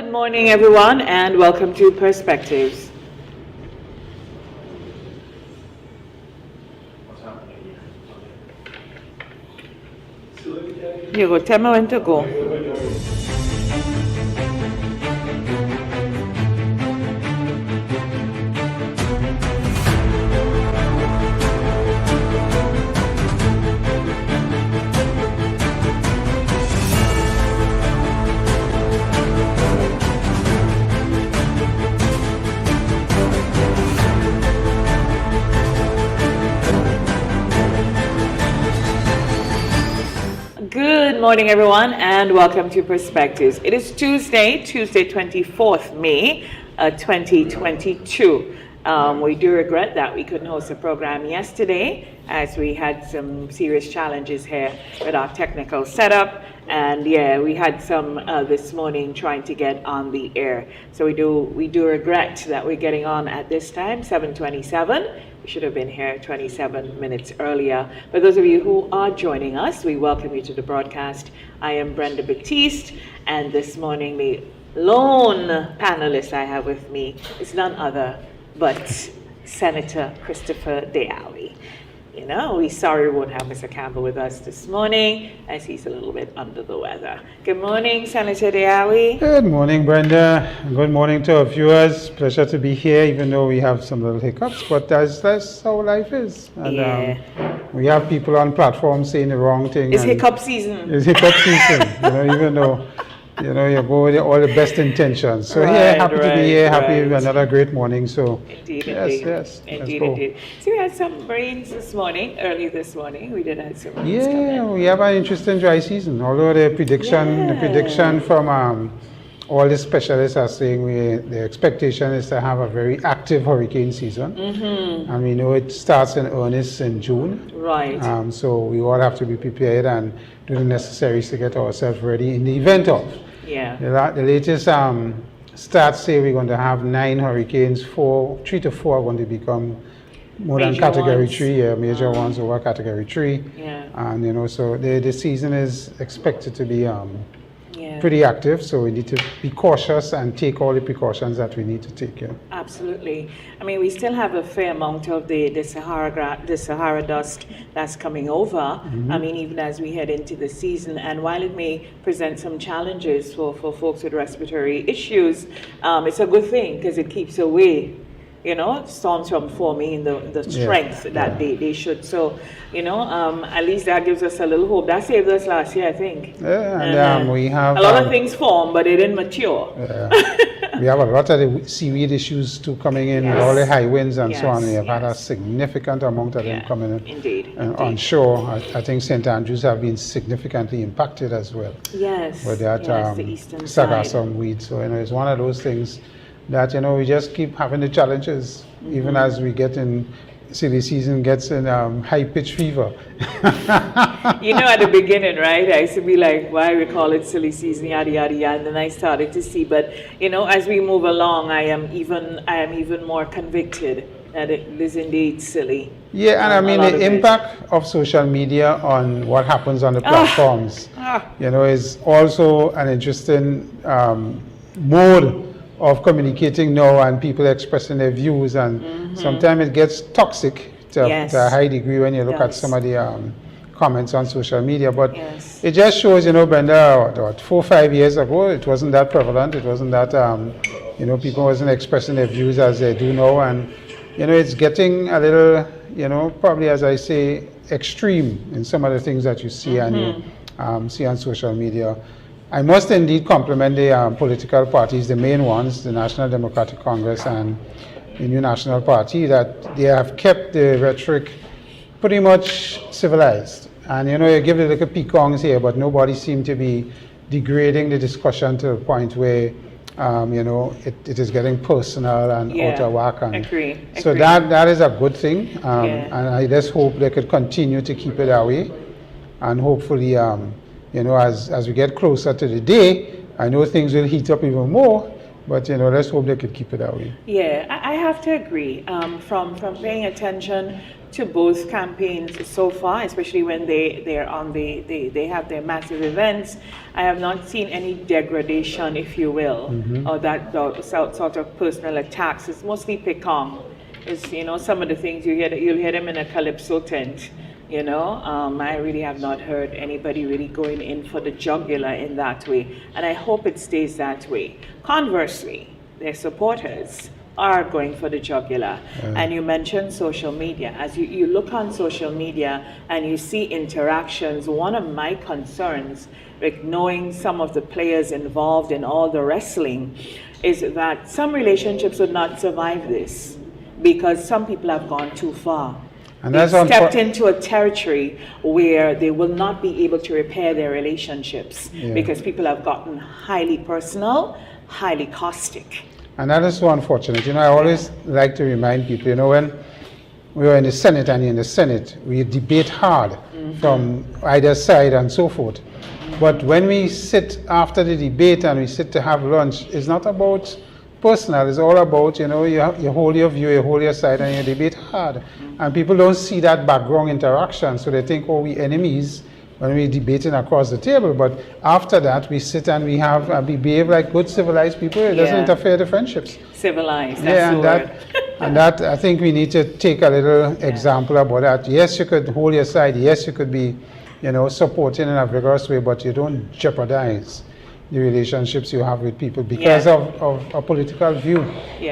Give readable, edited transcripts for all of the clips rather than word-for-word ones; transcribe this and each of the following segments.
Good morning, everyone, and welcome to Perspectives. You go, tell me when to go. Good morning, everyone, and welcome to Perspectives. It is Tuesday, 24th May, 2022. We do regret that we couldn't host a program yesterday as we had some serious challenges here with our technical setup. And yeah, we had some this morning trying to get on the air. So we do regret that we're getting on at this time, 7:27. We should have been here 27 minutes earlier. For those of you who are joining us, we welcome you to the broadcast. I am Brenda Baptiste, and this morning the lone panelist I have with me is none other but Senator Christopher Deawi. You know, we're sorry we won't have Mr. Campbell with us this morning as he's a little bit under the weather. Good morning, Senator Deawi. Good morning, Brenda. Good morning to our viewers. Pleasure to be here, even though we have some little hiccups, but that's how life is. And we have people on platforms saying the wrong thing. It's hiccup season. It's hiccup season, even though you go with all the best intentions. So happy to be here, happy with another great morning. So indeed. Indeed. So we had some rains early this morning. We did have some rains come in. We have an interesting dry season. Although the prediction from all the specialists are saying the expectation is to have a very active hurricane season. Mm-hmm. And we know it starts in earnest in June. Right. So we all have to be prepared and do the necessaries to get ourselves ready in the event of. Yeah. The latest stats say we're going to have 9 hurricanes, 3 to 4 are going to become more major than category ones. 3, major ones over category 3. Yeah. And so the season is expected to be pretty active, so we need to be cautious and take all the precautions that we need to take. Yeah. Absolutely. I mean, we still have a fair amount of the Sahara dust that's coming over. Mm-hmm. I mean, even as we head into the season, and while it may present some challenges for folks with respiratory issues, it's a good thing because it keeps away storms from forming in the strength that they should. So, at least that gives us a little hope. That saved us last year, I think. Yeah, and we have a lot of things formed, but they didn't mature. We have a lot of the seaweed issues too coming in with all the high winds and so on. We have had a significant amount of them coming in. Indeed. On shore, I think St. Andrews have been significantly impacted as well. Yes. With that the eastern side. sargassum weed. So it's one of those things that we just keep having the challenges, even as we get in silly season gets in high pitch fever. At the beginning, right, I used to be like, why we call it silly season, yada yada yada, and then I started to see, but as we move along, I am even more convicted that it is indeed silly. Yeah, and I mean the impact of social media on what happens on the platforms is also an interesting mode of communicating now, and people expressing their views, and sometimes it gets toxic to a high degree when you look at some of the comments on social media. But it just shows, Brenda, 4 or 5 years ago, it wasn't that prevalent. It wasn't that, people wasn't expressing their views as they do now, and it's getting a little, probably as I say, extreme in some of the things that you see and you see on social media. I must indeed compliment the political parties, the main ones, the National Democratic Congress and the New National Party, that they have kept the rhetoric pretty much civilized. And you give the little peacocks here, but nobody seemed to be degrading the discussion to the point where it is getting personal and out of whack. And agree. So that is a good thing. And I just hope they could continue to keep it that way. And hopefully, as we get closer to the day, I know things will heat up even more, but let's hope they could keep it that way. Yeah, I have to agree. From paying attention to both campaigns so far, especially when they have their massive events. I have not seen any degradation, if you will, or that sort of personal attacks. It's mostly picong. It's, you know, some of the things you'll hear them in a calypso tent. You know, I really have not heard anybody really going in for the jugular in that way, and I hope it stays that way. Conversely, their supporters are going for the jugular. And you mentioned social media. As you look on social media and you see interactions, one of my concerns with knowing some of the players involved in all the wrestling is that some relationships would not survive this because some people have gone too far. And They've that's stepped into a territory where they will not be able to repair their relationships because people have gotten highly personal, highly caustic. And that is so unfortunate. You know, I always like to remind people, you know, when we were in the Senate and in the Senate, we debate hard from either side and so forth. But when we sit after the debate and we sit to have lunch, it's not about personal, it's all about, you know, you hold your view, you hold your side and you debate hard. And people don't see that background interaction, so they think, oh, we enemies when we're debating across the table. But after that, we sit and we behave like good civilized people. It doesn't interfere with friendships. Civilized, that's the word. And that, I think we need to take a little example about that. Yes, you could hold your side. Yes, you could be, you know, supporting in a vigorous way, but you don't jeopardize the relationships you have with people because of a political view,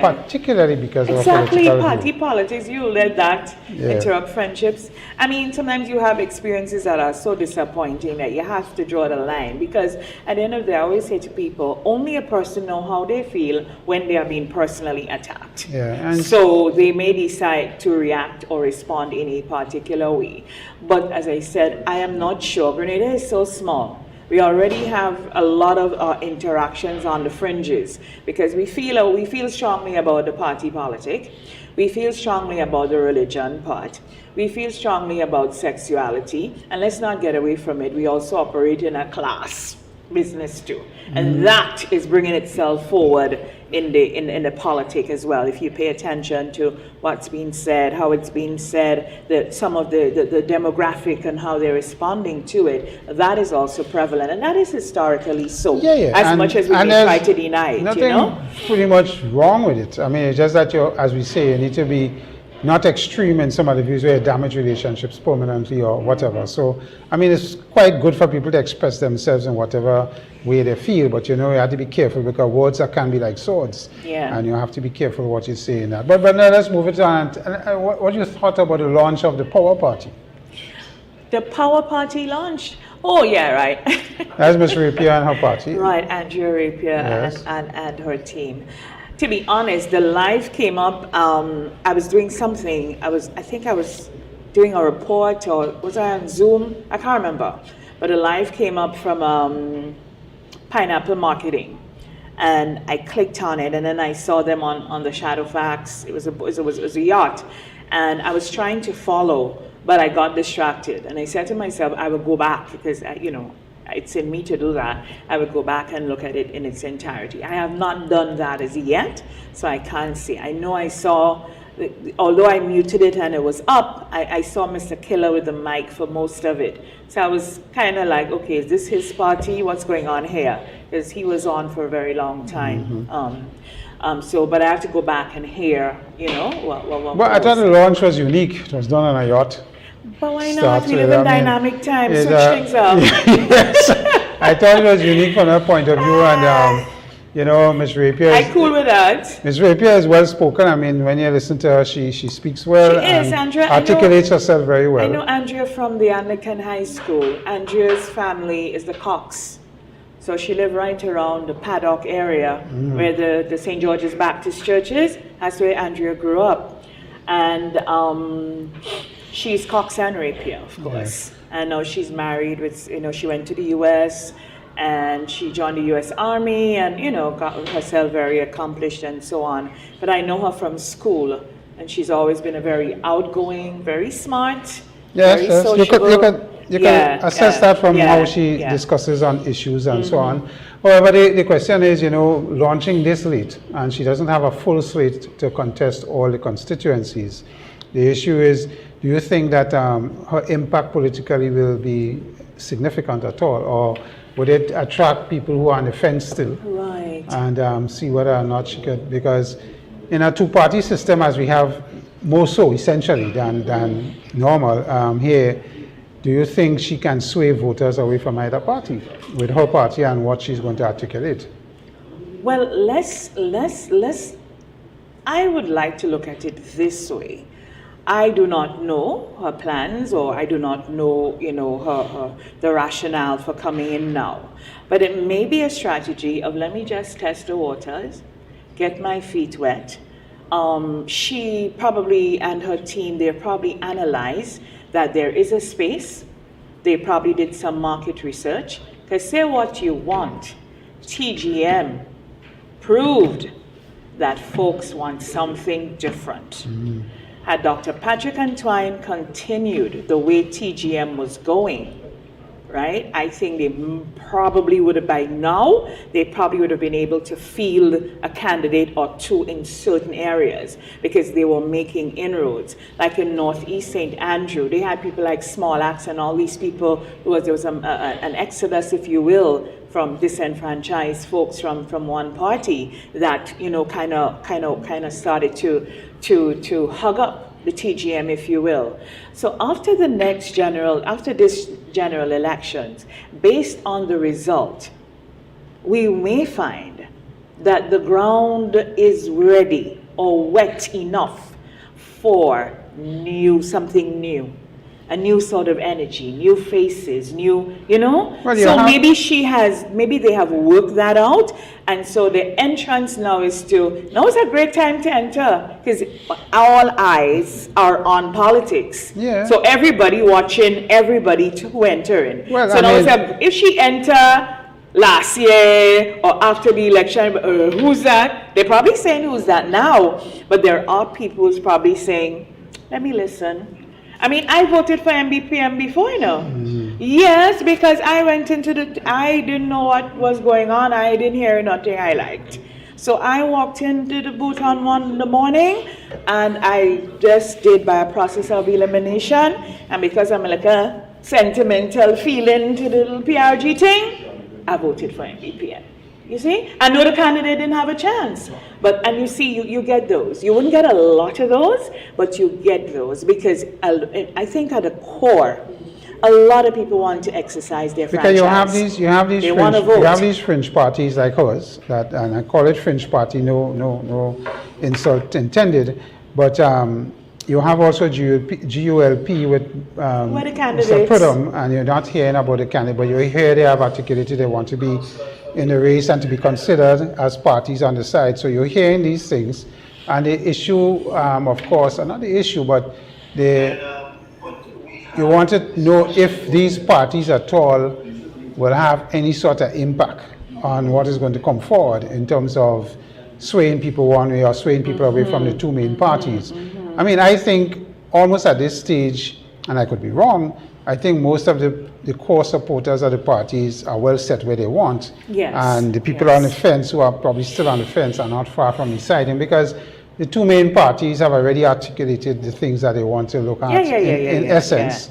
particularly because of a political view. Party politics, you let that interrupt friendships. I mean, sometimes you have experiences that are so disappointing that you have to draw the line, because at the end of the day, I always say to people, only a person knows how they feel when they are being personally attacked. And so they may decide to react or respond in a particular way. But as I said, I am not sure. Grenada is so small. We already have a lot of interactions on the fringes because we feel strongly about the party politic. We feel strongly about the religion part. We feel strongly about sexuality. And let's not get away from it. We also operate in a class business too. And that is bringing itself forward in the politic as well. If you pay attention to what's being said, how it's being said, some of the demographic and how they're responding to it, that is also prevalent. And that is historically so, as much as we may try to deny it, nothing you know? pretty much wrong with it. I mean, it's just that as we say, you need to be not extreme in some of the views where you damage relationships permanently or whatever. So, I mean, it's quite good for people to express themselves in whatever way they feel, but you know, you have to be careful because words can be like swords. And you have to be careful what you say in that. But now let's move it on. What you thought about the launch of the Power Party? The Power Party launched? Oh, yeah, right. That's Ms. Rapier and her party. Right, Andrea Rapier and her team. To be honest, the live came up. I was doing something. I think I was doing a report, or was I on Zoom? I can't remember. But the live came up from Pineapple Marketing, and I clicked on it, and then I saw them on the Shadowfax. It was a yacht, and I was trying to follow, but I got distracted, and I said to myself, I will go back because you know, it's in me to do that. I would go back and look at it in its entirety. I have not done that as yet, so I can't see. I know I saw, although I muted it and it was up, I saw Mr. Killer with the mic for most of it. So I was kind of like, okay, is this his party? What's going on here? Because he was on for a very long time. But I have to go back and hear, you know, what I thought the launch was unique. It was done on a yacht. But why not? We live in dynamic times. Switch things up. Yes, I thought it was unique from her point of view, and you know, Ms. Rapier. I'm cool with that. Ms. Rapier is well spoken. I mean, when you listen to her, she speaks well. She is, Andrea. Articulates herself very well. I know Andrea from the Anglican High School. Andrea's family is the Cox. So she lived right around the Paddock area where the St. George's Baptist Church is. That's where Andrea grew up. And she's Cox and Rapier, of course. And now she's married with, you know, she went to the U.S. and she joined the U.S. Army and, you know, got herself very accomplished and so on. But I know her from school, and she's always been a very outgoing, very smart, very sociable. You can assess that from how she discusses on issues and so on. However, the question is, you know, launching this late, and she doesn't have a full slate to contest all the constituencies. The issue is, do you think that her impact politically will be significant at all, or would it attract people who are on the fence still? Right. And see whether or not she could, because in a two-party system, as we have more so essentially than normal here, do you think she can sway voters away from either party with her party and what she's going to articulate? Well, I would like to look at it this way. I do not know her plans, or I do not know, the rationale for coming in now. But it may be a strategy of, let me just test the waters, get my feet wet. She probably, and her team, they probably analyzed that there is a space. They probably did some market research. Because say what you want, TGM proved that folks want something different. Had Dr. Patrick Antoine continued the way TGM was going, right? I think they probably would have, by now, they probably would have been able to field a candidate or two in certain areas because they were making inroads. Like in Northeast St. Andrew, they had people like Small Axe and all these people, there was an exodus, if you will, from disenfranchised folks from one party that, kind of started to hug up the TGM, if you will. So after this general elections, based on the result, we may find that the ground is ready or wet enough for something new. A new sort of energy, new faces, Well, so maybe they have worked that out, and so the entrance now is a great time to enter, because all eyes are on politics. Yeah. So everybody watching everybody to enter in. Well, so if she enter last year or after the election, who's that? They're probably saying who's that now, but there are people who's probably saying, let me listen. I mean, I voted for MBPM before, Yes, because I went I didn't know what was going on. I didn't hear nothing I liked. So I walked into the booth on 1 in the morning, and I just did by a process of elimination. And because I'm like a sentimental feeling to the little PRG thing, I voted for MBPM. You see? I know the candidate didn't have a chance. And you see, you get those. You wouldn't get a lot of those, but you get those because I think at the core, a lot of people want to exercise their franchise. Because you have these fringe parties like ours, and I call it fringe party, no insult intended, but you have also GULP with Mr. Pridham, and you're not hearing about the candidate, but you hear they have articulated they want to be in the race and to be considered as parties on the side. So you're hearing these things, and the issue, of course, not the issue, but you want to know if these parties at all will have any sort of impact on what is going to come forward in terms of swaying people one way or swaying people away from the two main parties. I mean, I think almost at this stage, and I could be wrong, I think most of the core supporters of the parties are well set where they want. Yes. And the people on the fence who are probably still on the fence are not far from deciding, because the two main parties have already articulated the things that they want to look at. In essence,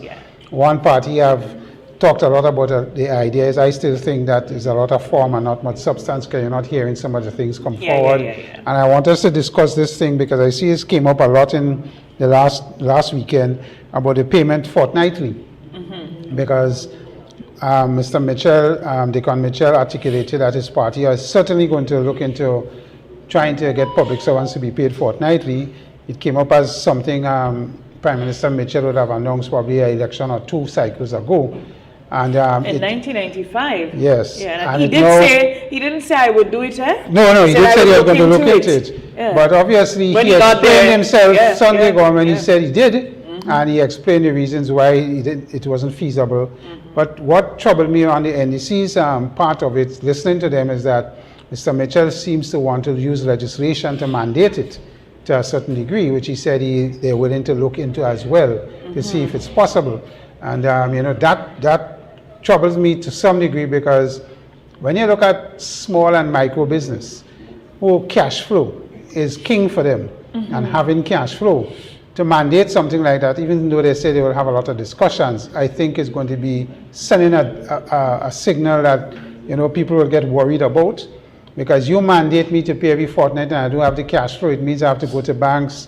one party have talked a lot about the ideas. I still think that there's a lot of form and not much substance, because you're not hearing some of the things come forward. And I want us to discuss this thing because I see this came up a lot in the last weekend about the payment fortnightly. Because Mr. Mitchell, Deacon Mitchell, articulated that his party is certainly going to look into trying to get public servants to be paid fortnightly. It came up as something Prime Minister Mitchell would have announced probably an election or 2 cycles ago. And in 1995. Yes. Yeah, and he didn't say I would do it, eh? No, he did say he was going to look into it. Yeah. But obviously he explained himself Sunday ago when he said he did. And he explained the reasons why it wasn't feasible. But what troubled me on the NDC's part of it, listening to them, is that Mr. Mitchell seems to want to use legislation to mandate it to a certain degree, which he said they're willing to look into as well to see if it's possible. And that troubles me to some degree, because when you look at small and micro business, cash flow is king for them, and having cash flow. to mandate something like that, even though they say they will have a lot of discussions, I think is going to be sending a signal that, you know, people will get worried about. Because you mandate me to pay every fortnight and I don't have the cash flow, it means I have to go to banks,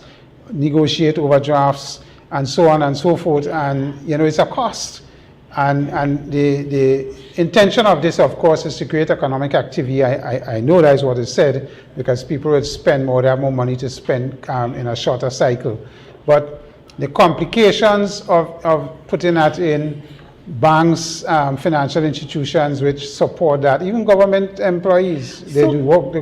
negotiate overdrafts, and so on and so forth, and, you know, it's a cost. And the intention of this, of course, is to create economic activity. I know that is what is said, because people would spend more, they have more money to spend in a shorter cycle. But the complications of putting that in banks, financial institutions which support that, even government employees, the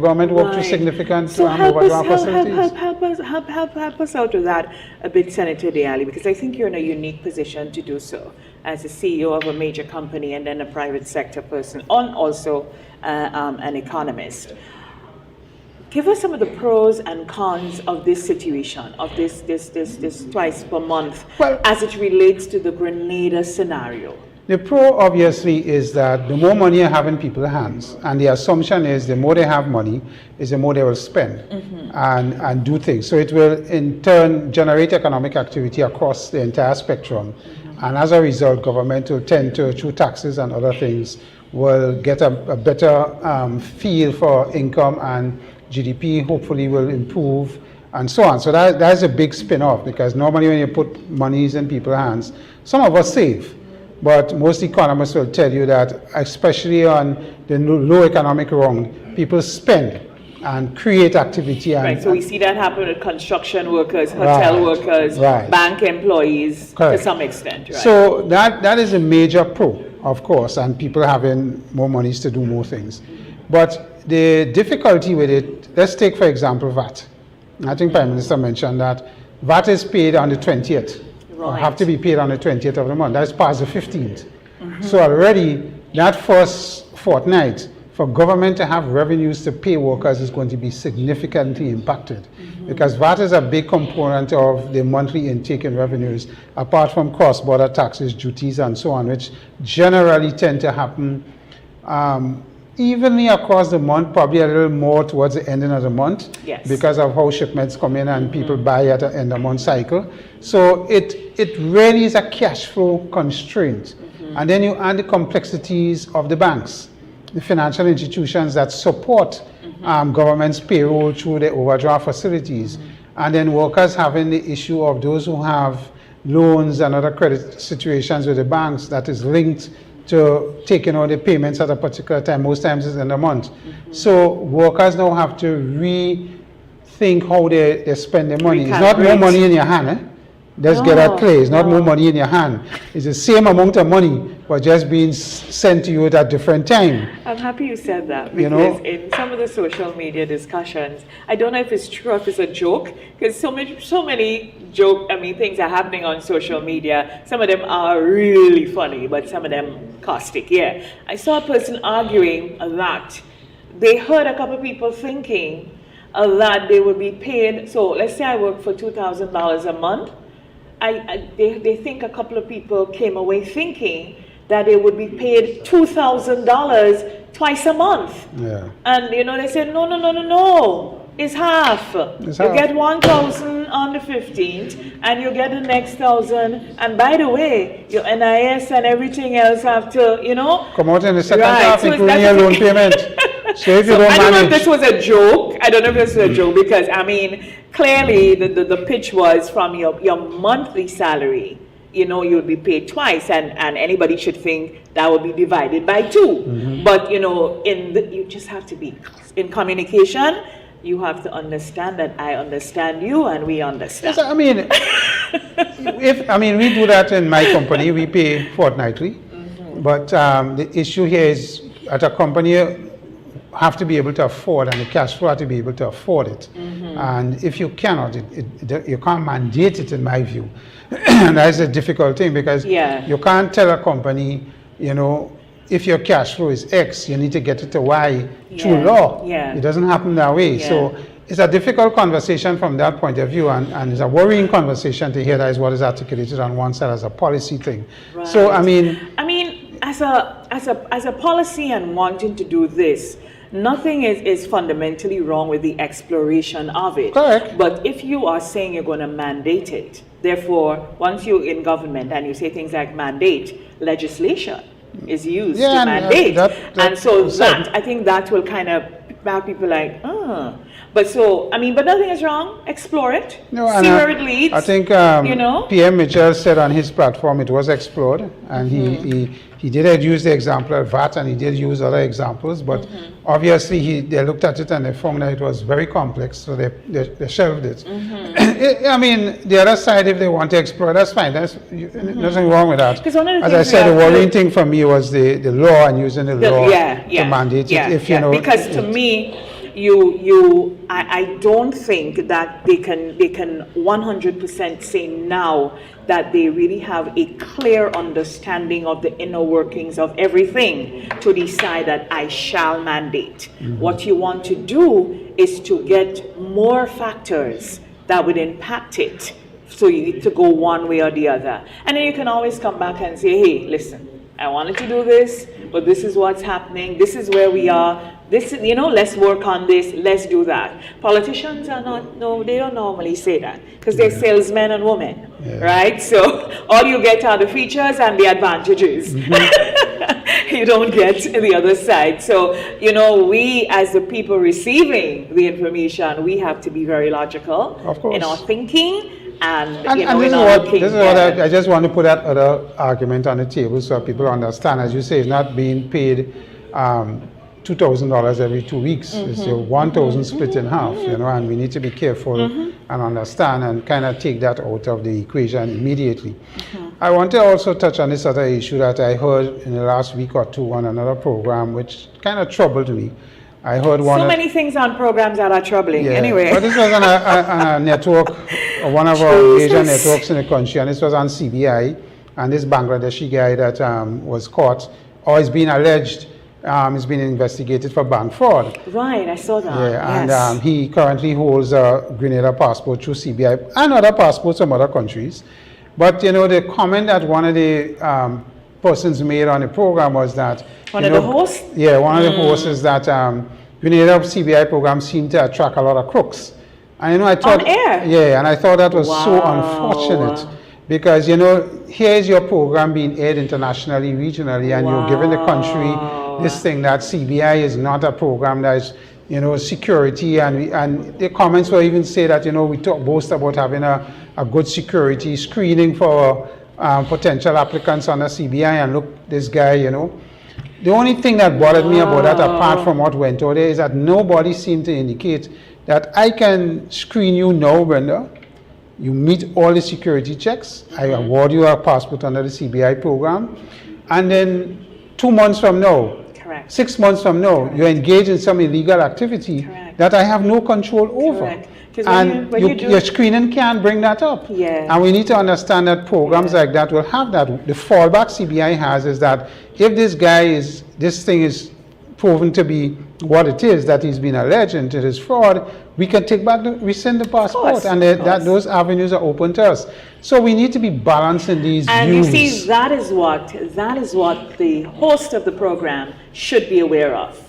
government work to significant overdraft facilities. Help us out with that a bit, Senator Diali, because I think you're in a unique position to do so as a CEO of a major company and then a private sector person, and also an economist. Give us some of the pros and cons of this situation, of this twice per month, as it relates to the Grenada scenario. The pro, obviously, is that the more money you have in people's hands, and the assumption is the more they have money, is the more they will spend and do things. So it will, in turn, generate economic activity across the entire spectrum. And as a result, government will tend to, through taxes and other things, will get a better feel for income, and GDP hopefully will improve, and so on. So that's a big spin-off, because normally when you put monies in people's hands, some of us save. But most economists will tell you that, especially on the low economic rung, people spend and create activity. Right, so we see that happen with construction workers, hotel workers, bank employees, to some extent. Right? So that is a major pro, of course, and people having more monies to do more things. But the difficulty with it, let's take, for example, VAT. I think Prime Minister mentioned that VAT is paid on the 20th. Or have to be paid on the 20th of the month. That's past the 15th. So already, that first fortnight, for government to have revenues to pay workers is going to be significantly impacted. Because VAT is a big component of the monthly intake in revenues, apart from cross-border taxes, duties, and so on, which generally tend to happen evenly across the month, probably a little more towards the ending of the month, because of how shipments come in and people buy at the end of the month cycle. So it really is a cash flow constraint. And then you add the complexities of the banks, the financial institutions that support government's payroll through the overdraft facilities, and then workers having the issue of those who have loans and other credit situations with the banks that is linked to taking out the payments at a particular time. Most times it's in a month. So workers now have to rethink how they spend their money. It's not more money in your hand. Let's get that clear. It's not more money in your hand. It's the same amount of money, but just being sent to you at a different time. I'm happy you said that, because in some of the social media discussions, I don't know if it's true or if it's a joke, because so many things are happening on social media. Some of them are really funny, but some of them caustic. Yeah, I saw a person arguing that they heard a couple of people thinking that they would be paid. So let's say I work for $2,000 a month. They think a couple of people came away thinking that they would be paid $2,000 twice a month. Yeah. And they said, no. It's half. You get 1,000 on the 15th, and you get the next 1,000. And by the way, your NIS and everything else have to, come out in the second half, so including your loan payment. So if you I don't know if this was a joke. Because clearly the pitch was from your monthly salary. You'll be paid twice, and anybody should think that will be divided by 2. But you just have to be in communication. You have to understand that I understand you and we understand. Yes, we do that in my company. We pay fortnightly. But the issue here is, at a company, you have to be able to afford, and the cash flow have to be able to afford it. And if you cannot, you can't mandate it, in my view. And that's a difficult thing, because you can't tell a company, if your cash flow is X, you need to get it to Y through law. It doesn't happen that way. So it's a difficult conversation from that point of view, and it's a worrying conversation to hear that is what is articulated on one side as a policy thing. Right. So as a policy and wanting to do this, nothing is fundamentally wrong with the exploration of it. Correct. But if you are saying you're going to mandate it, therefore, once you're in government and you say things like mandate, legislation is used Yeah, to and, mandate. And so said. I think that will kind of have people like, But so, I mean, but nothing is wrong. Explore it. No, see where it leads. I think you know? PM Mitchell said on his platform it was explored, and he did use the example of VAT, and he did use other examples, but obviously they looked at it and they found that it was very complex, so they shelved it. I mean, the other side, if they want to explore, that's fine. There's nothing wrong with that. One of the As I things said, the worrying thing for me was the law and using the law to mandate it. If you know, because to me, I don't think that they can 100% say now that they really have a clear understanding of the inner workings of everything to decide that I shall mandate. What you want to do is to get more factors that would impact it, so you need to go one way or the other. And then you can always come back and say, hey, listen, I wanted to do this, but this is what's happening, this is where we are, this is, let's work on this, let's do that. Politicians are not, they don't normally say that, because they're salesmen and women, right? So all you get are the features and the advantages. You don't get the other side. So, we as the people receiving the information, we have to be very logical in our thinking. And this is what I just want to put that other argument on the table so people understand. As you say, it's not being paid $2,000 every 2 weeks. It's your 1,000 split in half, and we need to be careful and understand and kind of take that out of the equation immediately. I want to also touch on this other issue that I heard in the last week or two on another program, which kind of troubled me. I heard many things on programs that are troubling. Anyway, but this was on a network, one of our major networks in the country, and this was on CBI. And this Bangladeshi guy that was caught, or is being alleged, is being investigated for bank fraud. Right, I saw that. Yeah, and he currently holds a Grenada passport through CBI and other passports from other countries. But the comment that one of the persons made on the program was that one of the hosts is that Grenada CBI program seemed to attract a lot of crooks. And I thought on air. And I thought that was so unfortunate, because here is your program being aired internationally, regionally, and you're giving the country this thing that CBI is not a program that is security, and the comments will even say that we boast about having a good security screening for potential applicants on the CBI, and look, this guy, The only thing that bothered me about that, apart from what went out there, is that nobody seemed to indicate that I can screen you now, Brenda. You meet all the security checks. I award you a passport under the CBI program. And then 2 months from now, 6 months from now, you engage in some illegal activity that I have no control over. And your screening can't bring that up. And we need to understand that programs like that will have that. The fallback CBI has is that if this thing is proven to be what it is, that he's been alleged and it is fraud, we can rescind the passport, and those avenues are open to us. So we need to be balanced in these views. And you see, that is what the host of the program should be aware of.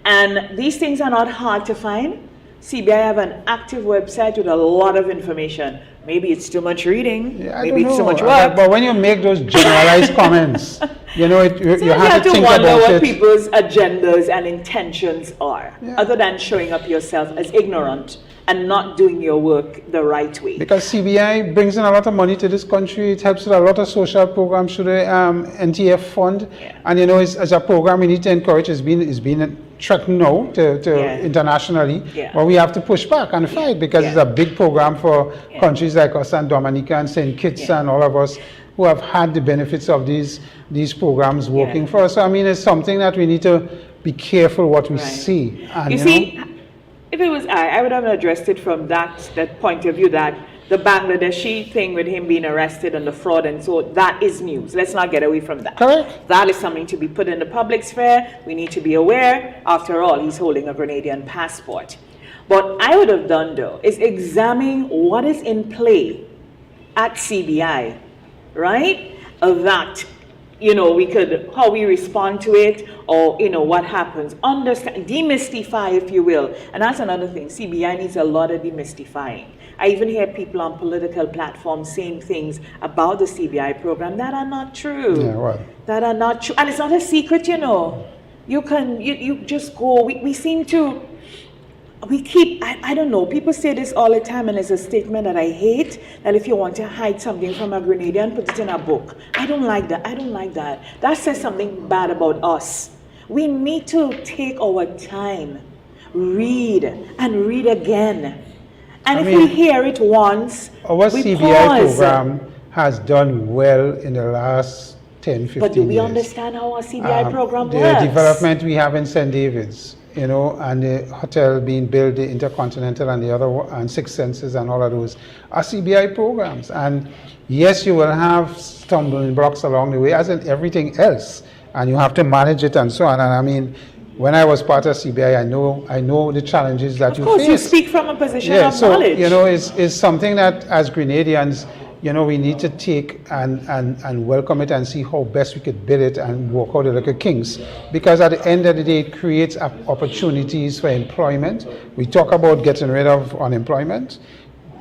And these things are not hard to find. CBI have an active website with a lot of information. Maybe it's too much reading. Maybe it's too much work. But when you make those generalized comments, you have to think wonder about what people's agendas and intentions are, other than showing up yourself as ignorant and not doing your work the right way. Because CBI brings in a lot of money to this country. It helps with a lot of social programs through the NTF fund. And as a program we need to encourage. It's been threatened now to internationally, but we have to push back and fight, because it's a big program for countries like us and Dominica and St. Kitts and all of us who have had the benefits of these programs working for us. So I mean, it's something that we need to be careful what we see. And, you see, if it was I would have addressed it from that point of view, that the Bangladeshi thing with him being arrested and the fraud and so, that is news. Let's not get away from that. Correct. That is something to be put in the public sphere. We need to be aware. After all, he's holding a Grenadian passport. What I would have done, though, is examine what is in play at CBI, right? That, how we respond to it, or, you know, what happens. Understand, demystify, if you will. And that's another thing. CBI needs a lot of demystifying. I even hear people on political platforms saying things about the CBI program that are not true. Yeah, well. That are not true. And it's not a secret, you know. You can, you just go, we seem to, we keep, I don't know, people say this all the time, and it's a statement that I hate, that if you want to hide something from a Grenadian, put it in a book. I don't like that. I don't like that. That says something bad about us. We need to take our time, read, and read again. And we hear it once, our we CBI pause. program has done well in the last 10, 15 years. But do we understand how our CBI program the works? The development we have in St. David's, you know, and the hotel being built, the Intercontinental and the other, and Six Senses and all of those are CBI programs. And yes, you will have stumbling blocks along the way, as in everything else, and you have to manage it and so on. And I mean, when I was part of CBI, I know the challenges that you face. Of course, you speak from a position of so, knowledge. you know, it's something that as Grenadians, you know, we need to take and welcome it and see how best we could build it and work out the little kinks. Because at the end of the day, it creates opportunities for employment. We talk about getting rid of unemployment.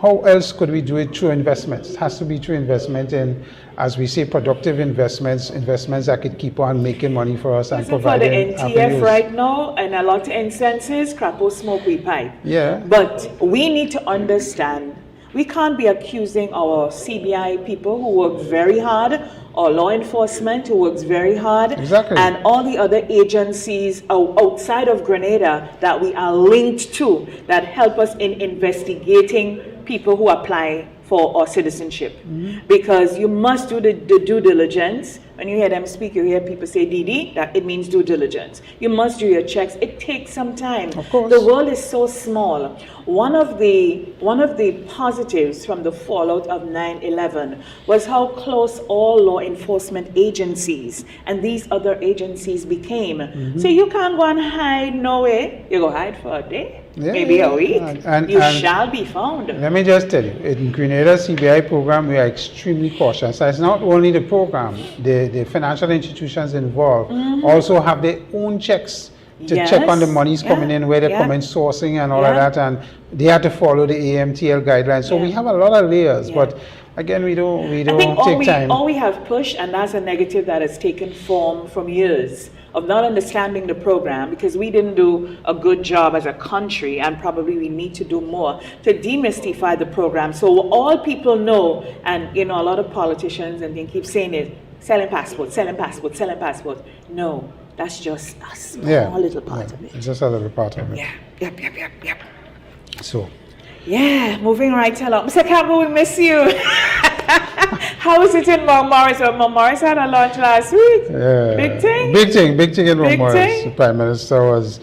How else could we do it? Through investments. It has to be through investment in, as we say, productive investments that could keep on making money for us and providing for the NTF right now, and a lot of instances, crapo smoke we pipe. Yeah. But we need to understand, we can't be accusing our CBI people who work very hard, or law enforcement who works very hard, exactly, and all the other agencies outside of Grenada that we are linked to that help us in investigating people who apply for our citizenship. Mm-hmm. Because you must do the due diligence. When you hear them speak, you hear people say DD, that it means due diligence. You must do your checks. It takes some time. Of course. The world is so small. One of the positives from the fallout of 9/11 was how close all law enforcement agencies and these other agencies became. Mm-hmm. So you can't go and hide no way. You go hide for a day. Yeah, maybe a week, and you shall be found. Let me just tell you, in Grenada CBI program, we are extremely cautious. So it's not only the program, the financial institutions involved also have their own checks to check on the monies coming in, where they're coming, sourcing and all of that, and they have to follow the AMTL guidelines. So we have a lot of layers, but again, we don't take time. All we have pushed, and that's a negative that has taken form from years of not understanding the program, because we didn't do a good job as a country, and probably we need to do more to demystify the program. So all people know, and you know, a lot of politicians and they keep saying it, selling passports, selling passports, selling passports. No, that's just a small little part of it. It's just a little part of it. Yeah, yep. So. Yeah, moving right along. Mr. Campbell, we miss you. How was it in Mount Morris? Well, Mount Morris had a lunch last week. Yeah. Big thing in Mount Morris. The Prime Minister was,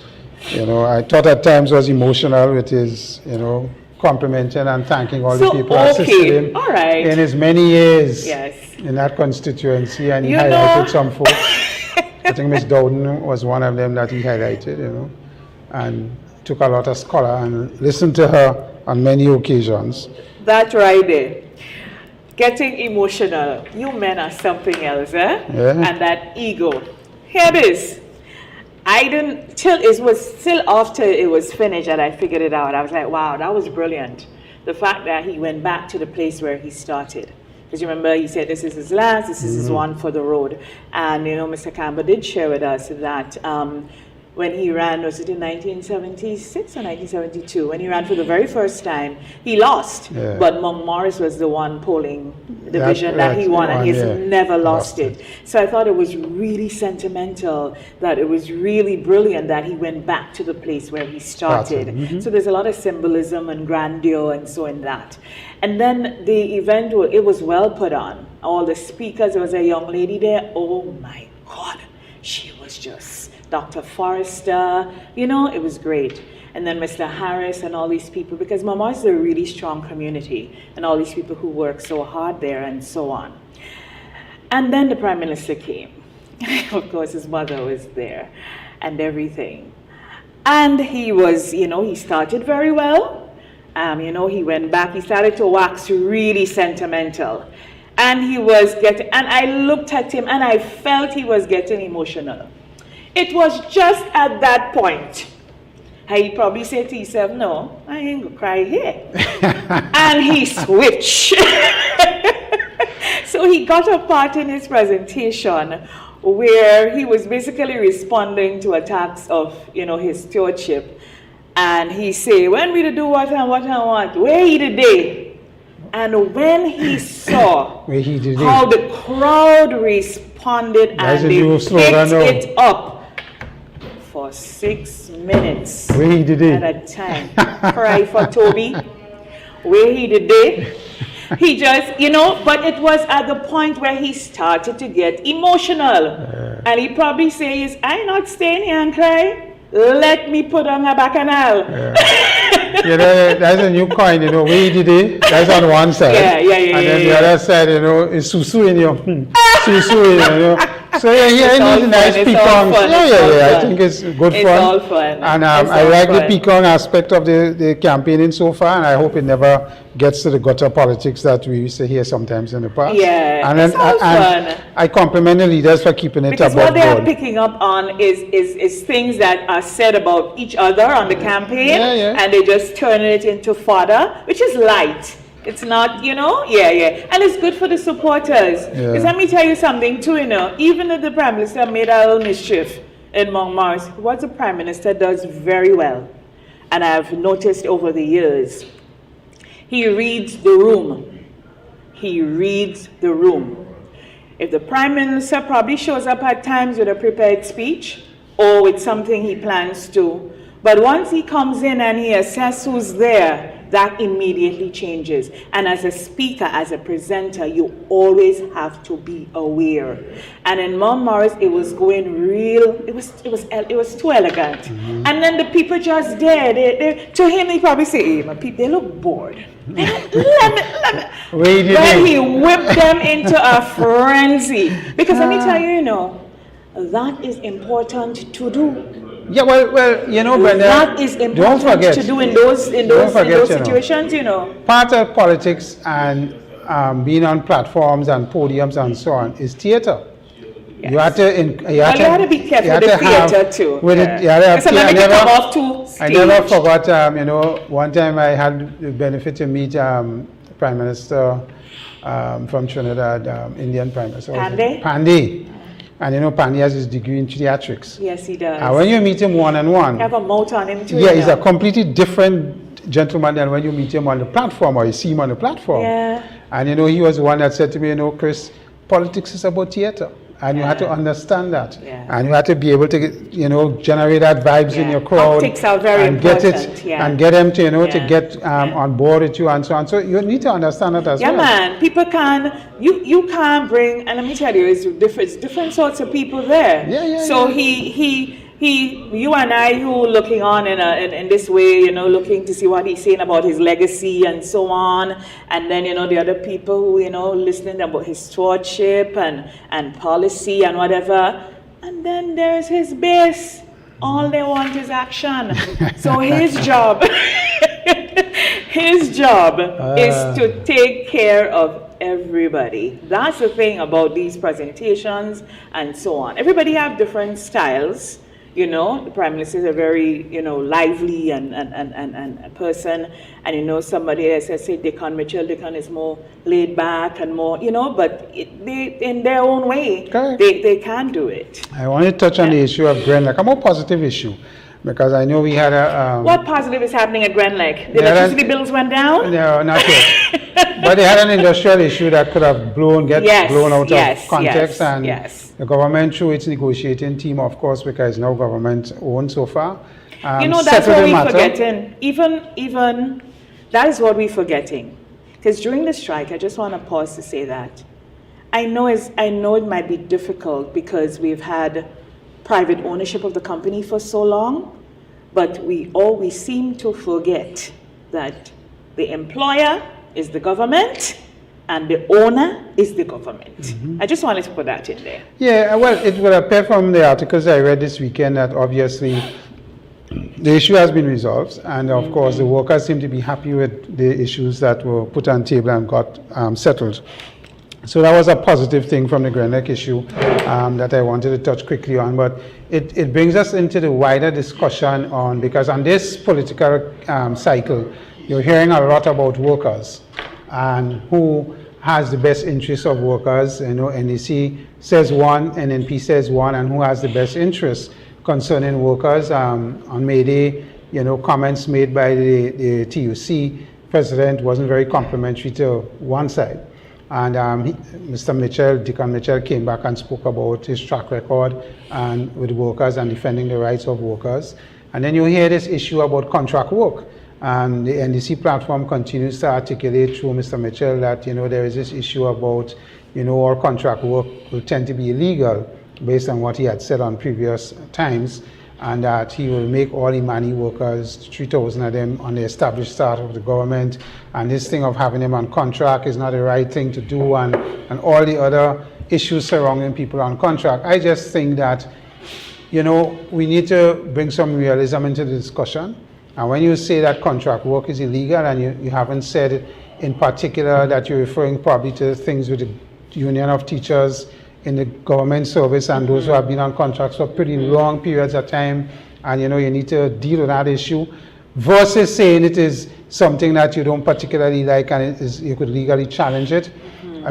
you know, I thought at times was emotional with his, you know, complimenting and thanking all the people who assisted him in his many years in that constituency, and he highlighted some folks. I think Ms. Dowden was one of them that he highlighted, you know, and took a lot of scholar and listened to her on many occasions. That right there. Getting emotional. You men are something else, eh? Yeah. And that ego. Here it is. It was still after it was finished that I figured it out. I was like, wow, that was brilliant. The fact that he went back to the place where he started. Because you remember, he said this is his last, this is his one for the road. And, you know, Mr. Campbell did share with us that when he ran, was it in 1976 or 1972? When he ran for the very first time, he lost. Yeah. But Mount Morris was the one polling division that he won, and he's never lost it. So I thought it was really sentimental, that it was really brilliant that he went back to the place where he started. So there's a lot of symbolism and grandeur and so in that. And then the event, it was well put on. All the speakers, there was a young lady there. Oh my God, she was just Dr. Forrester, you know, it was great. And then Mr. Harris and all these people, because Mount Morris is a really strong community, and all these people who work so hard there and so on. And then the Prime Minister came. Of course, his mother was there and everything. And he was, you know, he started very well. You know, he went back, he started to wax really sentimental. And he was getting, and I looked at him and I felt he was getting emotional. It was just at that point. He probably said to himself, no, I ain't gonna cry here. And he switched. So he got a part in his presentation where he was basically responding to attacks of, his stewardship. And he say, when we do what and what, where he today? And when he saw how the crowd responded and they picked it up for 6 minutes at a time. Cry for Toby. Where he did it. He just, but it was at the point where he started to get emotional. And he probably says, I not staying here and cry. Let me put on a bacchanal. That's a new coin, where he did it. That's on one side. And then the other side, is susu in your, susu, So he has nice picong. I think it's good fun. It's all fun. And I like the picong aspect of the campaigning so far, and I hope it never gets to the gutter politics that we used to hear sometimes in the past. Yeah, it's all fun. I compliment the leaders for keeping it above board. Because what they are picking up on is things that are said about each other on the campaign, and they just turn it into fodder, which is light. It's not, and it's good for the supporters. Because let me tell you something too, even if the Prime Minister made a little mischief in Montmartre, what the Prime Minister does very well, and I've noticed over the years, he reads the room. He reads the room. If the Prime Minister probably shows up at times with a prepared speech or with something he plans to, but once he comes in and he assesses who's there, that immediately changes. And as a speaker, as a presenter, you always have to be aware. And in Montmartre, it was going real. It was too elegant. And then the people just there. To him, they probably say, "Hey, my people, they look bored." let me. Then he whipped them into a frenzy. Because let me tell you, that is important to do. Yeah, well, Brenda, that is important to do in those situations, Part of politics and being on platforms and podiums and so on is theater. Yes. You have to be careful with the theater too. I never forgot, one time I had the benefit to meet Prime Minister from Trinidad, Indian Prime Minister. Pandey. And Pandey has his degree in pediatrics. Yes, he does. And when you meet him one-on-one, you have a mouth on him too. Yeah, he's a completely different gentleman than when you meet him on the platform or you see him on the platform. Yeah. And he was the one that said to me, Chris, politics is about theater. And you have to understand that. Yeah. And you have to be able to, generate that vibes in your crowd. Politics are very important. And get them to, to get on board with you and so on. So you need to understand that as well. Yeah, man. People you can't bring, and let me tell you, it's different sorts of people there. So you and I who looking on in this way, looking to see what he's saying about his legacy and so on, and then the other people who listening about his stewardship and policy and whatever, and then there's his base. All they want is action. So his job is to take care of everybody. That's the thing about these presentations and so on. Everybody have different styles. The Prime Minister is a very, lively and person. And somebody else, say Dickon Mitchell, Dickon is more laid back and more, but they, in their own way, they can do it. I want to touch on the issue of Grenada, a more positive issue, because I know we had a... what positive is happening at Grenada? The electricity bills went down? No, not yet. But they had an industrial issue that could have blown out of context, and the government, through its negotiating team, of course, because it's now government owned so far. That's what we're forgetting. Even that is what we're forgetting. Because during the strike, I just want to pause to say that I know it might be difficult because we've had private ownership of the company for so long, but we seem to forget that the employer is the government and the owner is the government. I just wanted to put that in there. Yeah, well, it will appear from the articles I read this weekend that obviously the issue has been resolved, and of course the workers seem to be happy with the issues that were put on the table and got settled. So that was a positive thing from the Grenada issue that I wanted to touch quickly on. But it brings us into the wider discussion on, because on this political cycle, you're hearing a lot about workers and who has the best interests of workers. You know, NEC says one, NNP says one, and who has the best interests concerning workers. On May Day, you know, comments made by the TUC president wasn't very complimentary to one side. And Mr. Mitchell, Deacon Mitchell, came back and spoke about his track record and with workers and defending the rights of workers. And then you hear this issue about contract work. And the NDC platform continues to articulate through Mr. Mitchell that, you know, there is this issue about, you know, all contract work will tend to be illegal based on what he had said on previous times, and that he will make all Imani workers, 3,000 of them, on the established start of the government. And this thing of having them on contract is not the right thing to do, and all the other issues surrounding people on contract. I just think that, you know, we need to bring some realism into the discussion. And when you say that contract work is illegal, and you haven't said in particular that you're referring probably to things with the Union of Teachers in the government service and those who have been on contracts for pretty long periods of time, and you know, you need to deal with that issue, versus saying it is something that you don't particularly like and you could legally challenge it.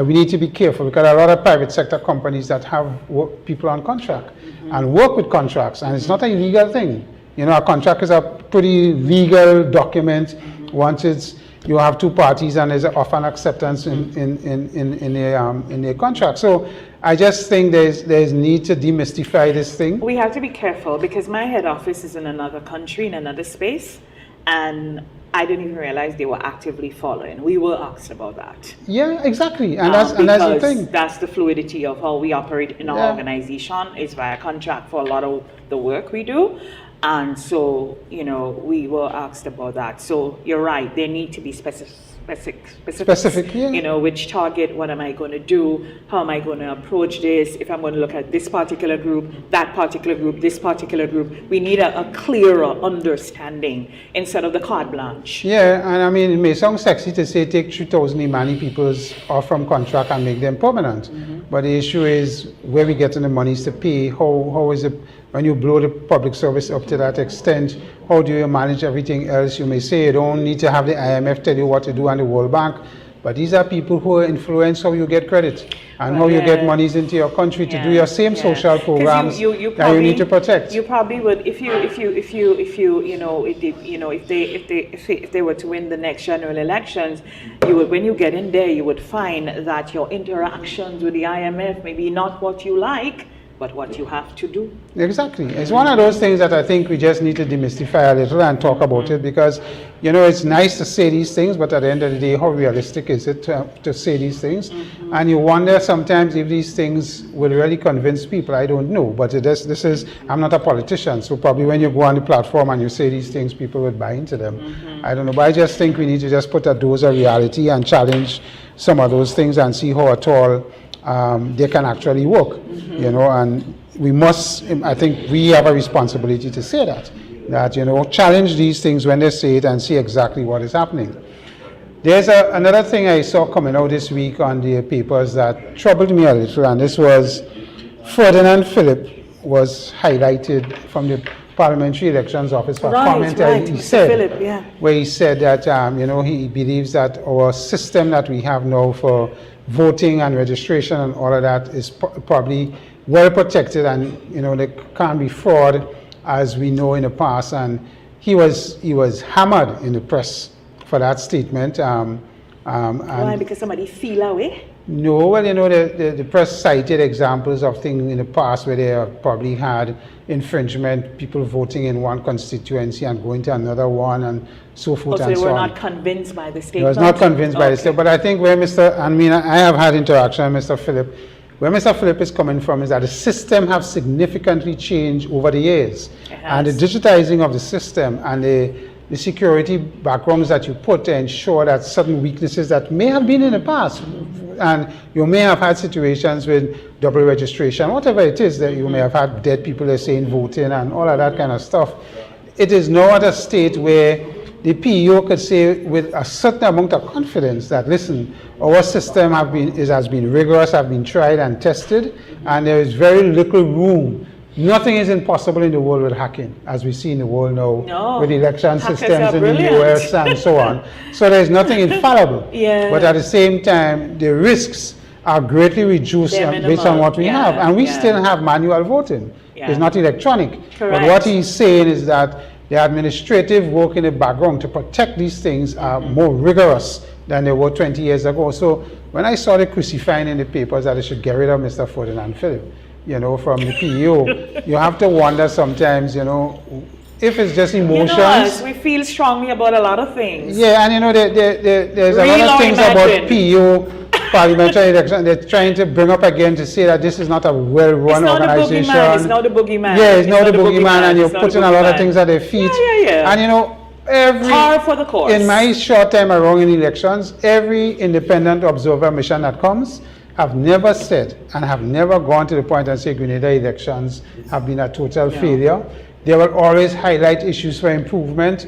We need to be careful, because a lot of private sector companies that have people on contract and work with contracts, and it's not an illegal thing. You know, a contract is a pretty legal document once it's, you have two parties and there's often acceptance in a contract. So I just think there's need to demystify this thing. We have to be careful, because my head office is in another country, in another space, and I didn't even realize they were actively following. We were asked about that. Yeah, exactly, and that's the thing. That's the fluidity of how we operate in our organization, is via contract for a lot of the work we do. And so, you know, we were asked about that. So you're right, there need to be specific, yeah. You know, which target, what am I going to do, how am I going to approach this, if I'm going to look at this particular group, that particular group, this particular group. We need a clearer understanding instead of the carte blanche. Yeah, and I mean, it may sound sexy to say take 3,000 Imani peoples off from contract and make them permanent. But the issue is where we getting the monies to pay. How is it, when you blow the public service up to that extent, how do you manage everything else? You may say you don't need to have the IMF tell you what to do and the World Bank, but these are people who influence how you get credit and how you get monies into your country to do your same social programs you that you need to protect. You probably would, if they were to win the next general elections, you would, when you get in there, you would find that your interactions with the IMF may be not what you like, but what you have to do. Exactly. It's one of those things that I think we just need to demystify a little and talk about it, because, you know, it's nice to say these things, but at the end of the day, how realistic is it to say these things? And you wonder sometimes if these things will really convince people. I don't know, but this is, I'm not a politician, so probably when you go on the platform and you say these things, people would buy into them. I don't know, but I just think we need to just put a dose of reality and challenge some of those things and see how at all they can actually work, you know, and we must, I think we have a responsibility to say that, you know, challenge these things when they say it and see exactly what is happening. There's another thing I saw coming out this week on the papers that troubled me a little, and this was Ferdinand Phillip was highlighted from the Parliamentary Elections Office for a comment he said, Phillip, where he said that, you know, he believes that our system that we have now for voting and registration and all of that is probably well protected, and you know, there can't be fraud as we know in the past. And he was hammered in the press for that statement. Why? Because somebody feel away? No, well, you know, the press cited examples of things in the past where they have probably had infringement, people voting in one constituency and going to another one, and so forth and so on. So they were not convinced by the statement? He was not convinced by the statement, but I think where I have had interaction with Mr. Phillip, where Mr. Phillip is coming from is that the system have significantly changed over the years. And the digitizing of the system and the security backgrounds that you put to ensure that certain weaknesses that may have been in the past, and you may have had situations with double registration, whatever it is, that you may have had dead people that are saying voting and all of that kind of stuff. It is now at a state where the PEO could say with a certain amount of confidence that, listen, our system has been rigorous, have been tried and tested, and there is very little room. Nothing is impossible in the world with hacking, as we see in the world now, with election systems in the US and so on. So there's nothing infallible. But at the same time, the risks are greatly reduced based on what we have. And we still have manual voting. It's not electronic. But what he's saying is that the administrative work in the background to protect these things are more rigorous than they were 20 years ago. So when I saw the crucifying in the papers that they should get rid of Mr. Ferdinand Phillip, you know, from the PEO, you have to wonder sometimes, you know, if it's just emotions. You know us, we feel strongly about a lot of things. Yeah, and you know, there's a lot of things about PEO parliamentary election. They're trying to bring up again to say that this is not a well-run organization. It's not the boogeyman. Yeah, it's not the boogeyman, and you're putting a lot of things at their feet. And you know, par for the course. In my short time around in elections, every independent observer mission that comes, have never said and have never gone to the point and say Grenada elections have been a total failure. They will always highlight issues for improvement.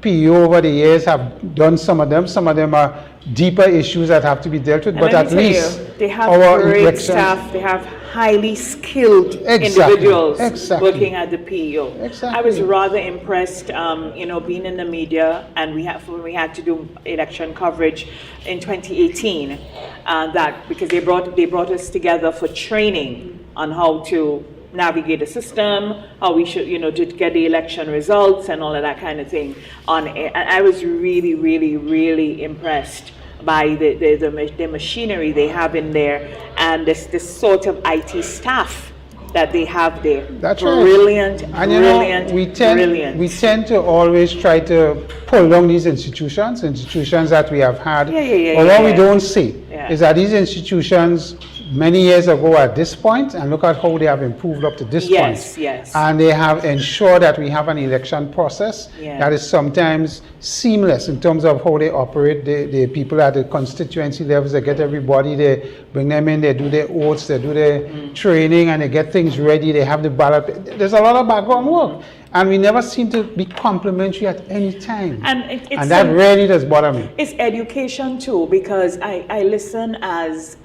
PEO over the years have done some of them. Some of them are deeper issues that have to be dealt with, but at least they have great staff. They have highly skilled individuals working at the PEO. I was rather impressed, you know, being in the media, and we had to do election coverage in 2018. That because they brought us together for training on how to navigate the system, how we should, you know, to get the election results and all of that kind of thing. And I was really, really, really impressed by the machinery they have in there and this sort of IT staff that they have there. That's brilliant, right. And brilliant, brilliant. We tend to always try to pull down these institutions that we have had. But what we don't see is that these institutions many years ago at this point, and look at how they have improved up to this point. And they have ensured that we have an election process that is sometimes seamless in terms of how they operate. The people at the constituency levels, they get everybody, they bring them in, they do their oaths, they do their training, and they get things ready, they have the ballot. There's a lot of background work. And we never seem to be complimentary at any time. And that really does bother me. It's education too, because I listen as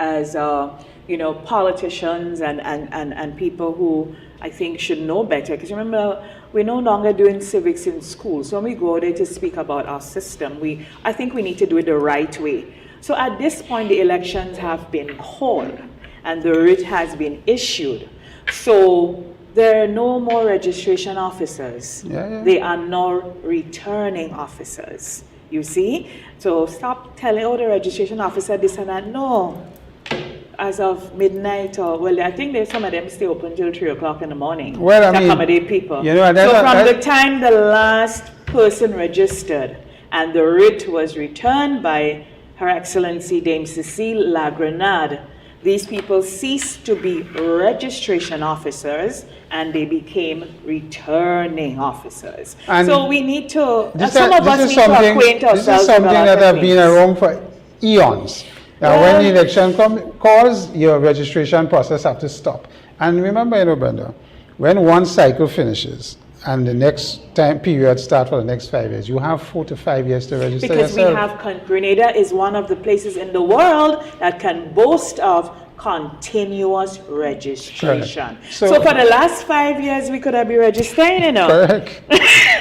you know, politicians and people who I think should know better. Because remember, we're no longer doing civics in school. So when we go there to speak about our system, I think we need to do it the right way. So at this point, the elections have been called and the writ has been issued. So there are no more registration officers. They are now returning officers. You see? So stop telling, oh, the registration officer this and that. No. As of midnight, or well, I think some of them stay open till 3 o'clock in the morning to accommodate people. You know, so from the time the last person registered and the writ was returned by Her Excellency Dame Cecile La Grenade, these people ceased to be registration officers and they became returning officers. And so we need to, some of us need to acquaint ourselves with this is something that has been around for eons. Now, when the election calls, your registration process have to stop. And remember, you know, Brenda, when one cycle finishes and the next time period starts for the next 5 years, you have 4 to 5 years to register yourself. Because we have, Grenada is one of the places in the world that can boast of continuous registration. So for the last 5 years, we could have been registering, you know.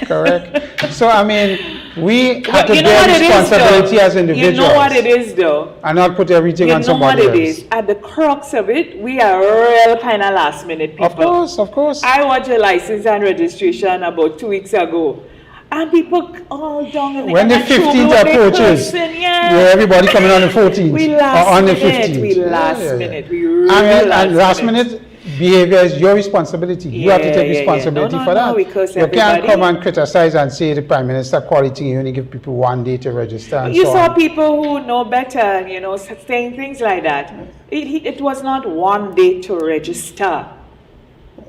Correct. So, I mean, we have to bear responsibility as individuals. You know what it is, though. And not put everything on somebody else. You know what it is. At the crux of it, we are real kind of last minute people. Of course. I watched a license and registration about 2 weeks ago. And people all down when the 15th approaches, everybody coming on the 14th or on the 15th. We last minute. And last minute behavior is your responsibility. You have to take responsibility for that. You can't come and criticize and say the Prime Minister quality, you only give people 1 day to register. And you saw people who know better, you know, saying things like that. It was not 1 day to register.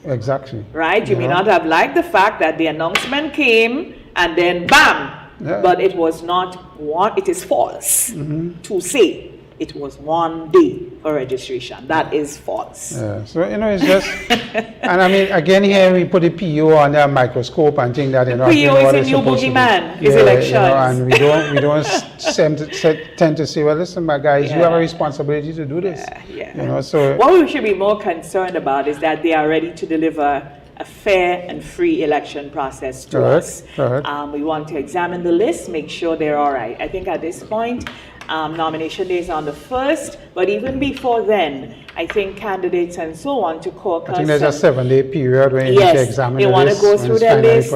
Exactly. Right? You may not have liked the fact that the announcement came and then bam. But it was not it is false to say it was 1 day for registration. That is false. Yeah. So, it's just, and I mean, again, here we put the PO under a microscope and think that, PO is a new boogeyman, is elections. And we don't tend to say, well, listen, my guys, you have a responsibility to do this. So what we should be more concerned about is that they are ready to deliver a fair and free election process to us. We want to examine the list, make sure they're all right. I think at this point, nomination day is on the 1st, but even before then, I think candidates and so on to caucus. I think there's a 7-day period when you need to examine the list. They want to go through their list,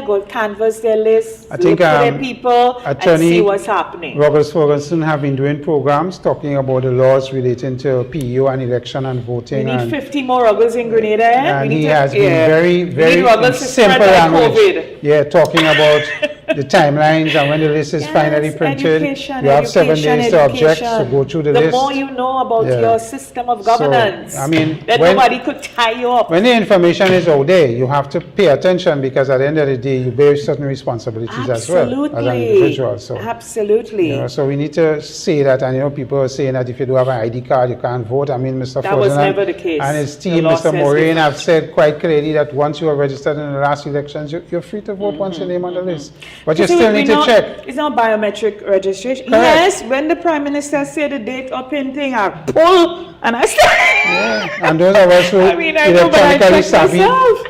go canvass their list, I think, look for their people, and see what's happening. Robert Ferguson have been doing programs talking about the laws relating to PO and election and voting. We need 50 more Ruggles in Grenada. And he has been very simple language. Talking about the timelines and when the list is finally printed. You have 7 days to object, so go through the list. The more you know about your system of governance, so, I mean, that nobody could tie you up. When the information is out there, you have to pay attention because at the end of the day, you bear certain responsibilities as well as an individual. So, absolutely. So we need to say that, and people are saying that if you don't have an ID card, you can't vote. I mean, Mr. That was never the case. And his team, Mr. Moraine, have said quite clearly that once you are registered in the last elections, you're free to vote once your name on the list. But you still need to check. It's not biometric registration. Correct. Yes, when the Prime Minister said the date up in thing, I pull and I start. And those of us who electronically savvy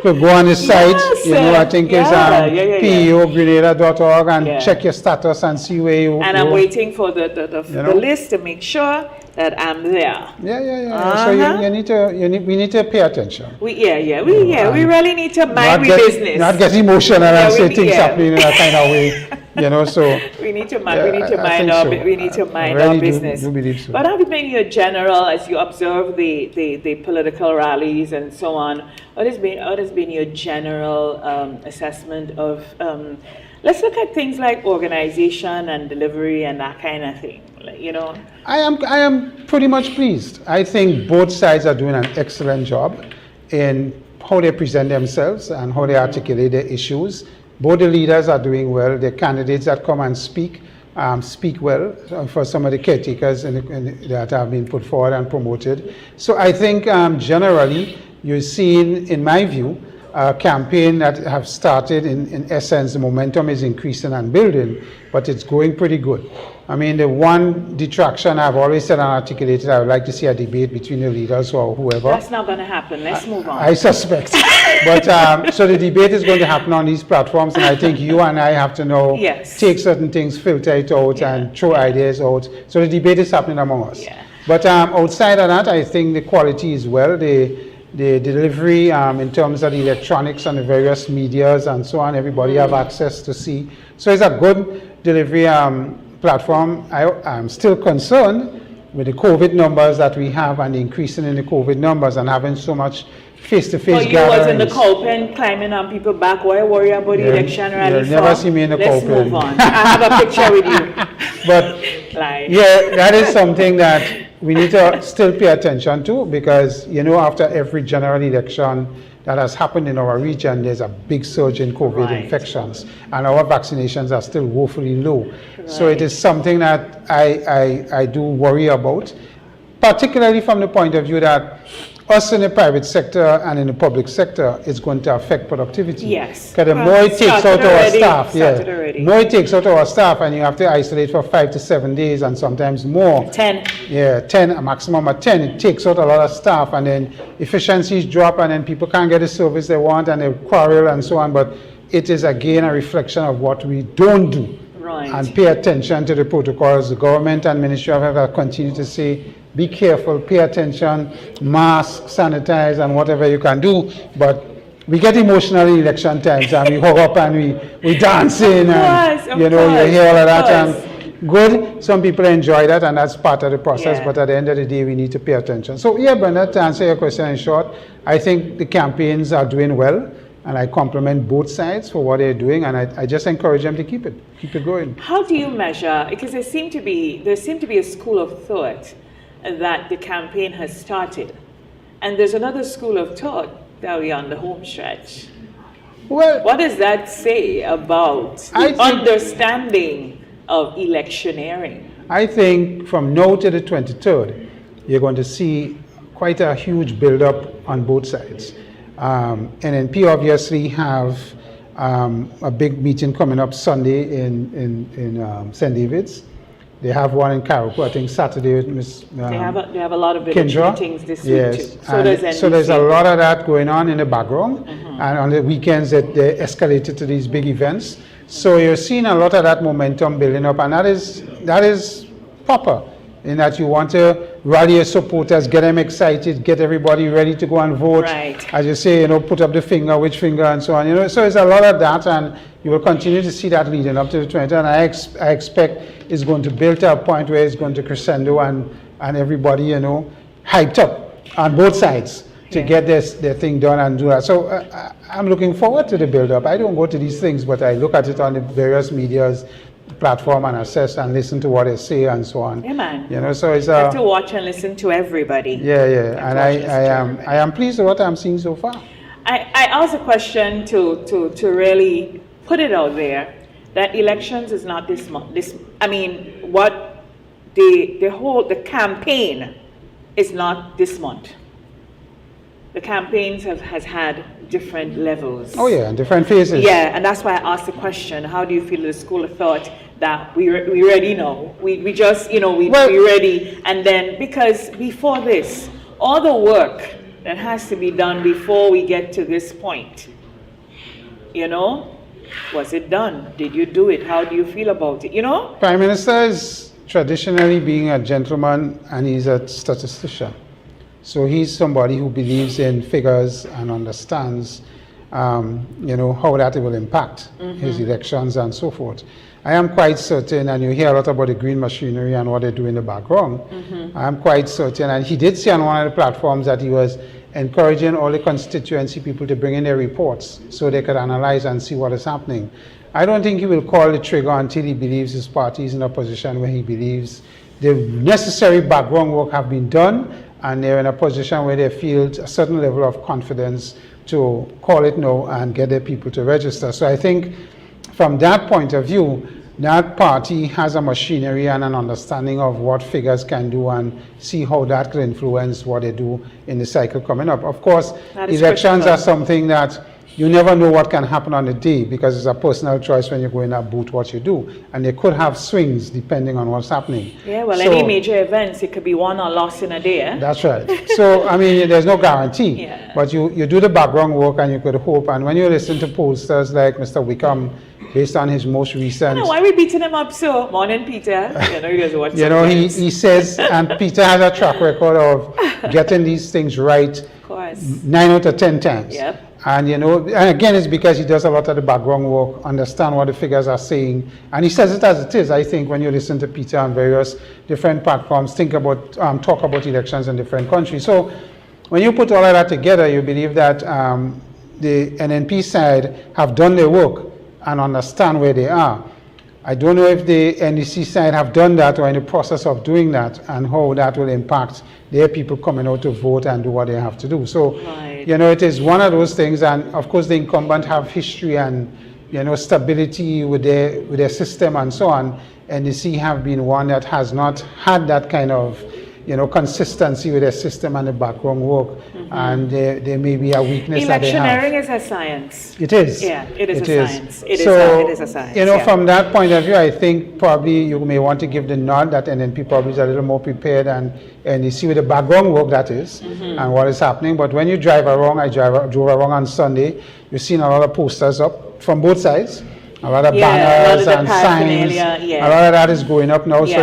could go on the site, I think it's PEOGrenada.org and check your status and see where you And I'm waiting for the list to make sure that I'm there. So we need to pay attention. We really need to mind we business. Not get emotional and say things happening in a kind of way. So we need to mind our business. Do believe so. But how been your general, as you observe the political rallies and so on? What has been your general assessment of? Let's look at things like organization and delivery and that kind of thing. I am pretty much pleased. I think both sides are doing an excellent job in how they present themselves and how they articulate their issues. Both the leaders are doing well. The candidates that come and speak well for some of the caretakers that have been put forward and promoted. So I think generally you're seeing, in my view, a campaign that have started. In essence, the momentum is increasing and building, but it's going pretty good. I mean, the one detraction I've always said and articulated, I would like to see a debate between the leaders or whoever. That's not going to happen. Let's move on. I suspect. But so the debate is going to happen on these platforms, and I think you and I have to know, take certain things, filter it out, and throw ideas out. So the debate is happening among us. But outside of that, I think the quality is well. The delivery in terms of the electronics and the various medias and so on, everybody have access to see. So it's a good delivery platform. I'm still concerned with the COVID numbers that we have and the increasing in the COVID numbers and having so much face-to-face gatherings. You was in the coalpen climbing on people's back. Why worry about the election rally? You'll never see me in the coalpen. Let's move on. I have a picture with you. But that is something that we need to still pay attention to because, after every general election that has happened in our region, there's a big surge in COVID infections and our vaccinations are still woefully low. So it is something that I do worry about, particularly from the point of view that us in the private sector and in the public sector is going to affect productivity. Yes. Because the more it takes out our staff, more it takes out our staff, and you have to isolate for 5 to 7 days and sometimes more. 10. 10, a maximum of 10. It takes out a lot of staff, and then efficiencies drop, and then people can't get the service they want, and they quarrel and so on. But it is again a reflection of what we don't do. And pay attention to the protocols. The government and Ministry of Health continue to say, be careful, pay attention, mask, sanitize, and whatever you can do. But we get emotional in election times, and we hug up and we dancing, and you hear all of that. And good, some people enjoy that, and that's part of the process. But at the end of the day, we need to pay attention. So Bernard, to answer your question in short, I think the campaigns are doing well. And I compliment both sides for what they're doing, and I just encourage them to keep it going. How do you measure? Because there seem to be a school of thought that the campaign has started, and there's another school of thought that we're on the home stretch. Well, what does that say about the understanding of electioneering? I think from now to the 23rd, you're going to see quite a huge build-up on both sides. NNP obviously have a big meeting coming up Sunday in St. David's. They have one in Carriacou, I think Saturday with Ms. They have a lot of Kendra. meetings this Yes. week too. So there's a lot of that going on in the background. And on the weekends they escalated to these big events. So you're seeing a lot of that momentum building up, and that is proper, in that you want to rally your supporters, get them excited, get everybody ready to go and vote. Right. As you say, put up the finger, which finger, and so on. So it's a lot of that, and you will continue to see that leading up to the 20th. And I expect it's going to build to a point where it's going to crescendo, and everybody, hyped up on both sides to get their thing done and do that. So I'm looking forward to the build-up. I don't go to these things, but I look at it on the various media's platform and assess and listen to what they say and so on. Yeah, man. So it's you have to watch and listen to everybody. Yeah. And I am pleased with what I'm seeing so far. I asked a question to really put it out there that elections is not this month. What the campaign is not this month. The campaigns has had different levels. Oh yeah, different phases. Yeah, and that's why I asked the question, how do you feel the school of thought that we already know? We just, we ready. And then, because before this, all the work that has to be done before we get to this point, was it done? Did you do it? How do you feel about it? Prime Minister is traditionally being a gentleman, and he's a statistician. So he's somebody who believes in figures and understands, how that will impact his elections and so forth. I am quite certain, and you hear a lot about the green machinery and what they do in the background. I am quite certain, and he did say on one of the platforms that he was encouraging all the constituency people to bring in their reports so they could analyze and see what is happening. I don't think he will call the trigger until he believes his party is in a position where he believes the necessary background work have been done, and they're in a position where they feel a certain level of confidence to call it no and get their people to register. So I think from that point of view, that party has a machinery and an understanding of what figures can do and see how that could influence what they do in the cycle coming up. Of course, elections are something that you never know what can happen on the day, because it's a personal choice when you go in a booth what you do. And they could have swings depending on what's happening. Yeah, well, any major events, it could be won or lost in a day. Eh? That's right. So, there's no guarantee. Yeah. But you do the background work and you could hope. And when you listen to pollsters like Mr. Wickham, based on his most recent... why are we beating him up so? Morning, Peter. He says, and Peter has a track record of getting these things right. Of course. 9 out of 10 times. Yep. And and again, it's because he does a lot of the background work, understand what the figures are saying, and he says it as it is. I think when you listen to Peter on various different platforms, talk about elections in different countries. So when you put all of that together, you believe that the NNP side have done their work and understand where they are. I don't know if the NDC side have done that or in the process of doing that, and how that will impact their people coming out to vote and do what they have to do. So, it is one of those things, and of course the incumbent have history and, stability with their system and so on. NDC have been one that has not had that kind of, consistency with their system and the background work, and there may be a weakness that they have. Electioneering is a science. It is. Yeah, it is a science. It is a science. From that point of view, I think probably you may want to give the nod that NNP probably is a little more prepared, and you see with the background work that is, and what is happening. But when you drive around, I drove around on Sunday, you've seen a lot of posters up from both sides. A lot of banners and signs. A lot of that is going up now. So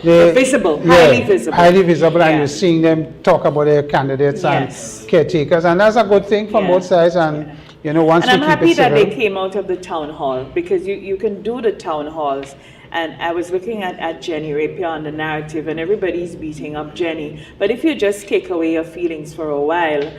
they're visible, highly visible, and you're seeing them talk about their candidates and caretakers, and that's a good thing from both sides. And once and I'm we keep happy it that civil, they came out of the town hall, because you can do the town halls. And I was looking at Jenny Rapier on the narrative, and everybody's beating up Jenny. But if you just take away your feelings for a while,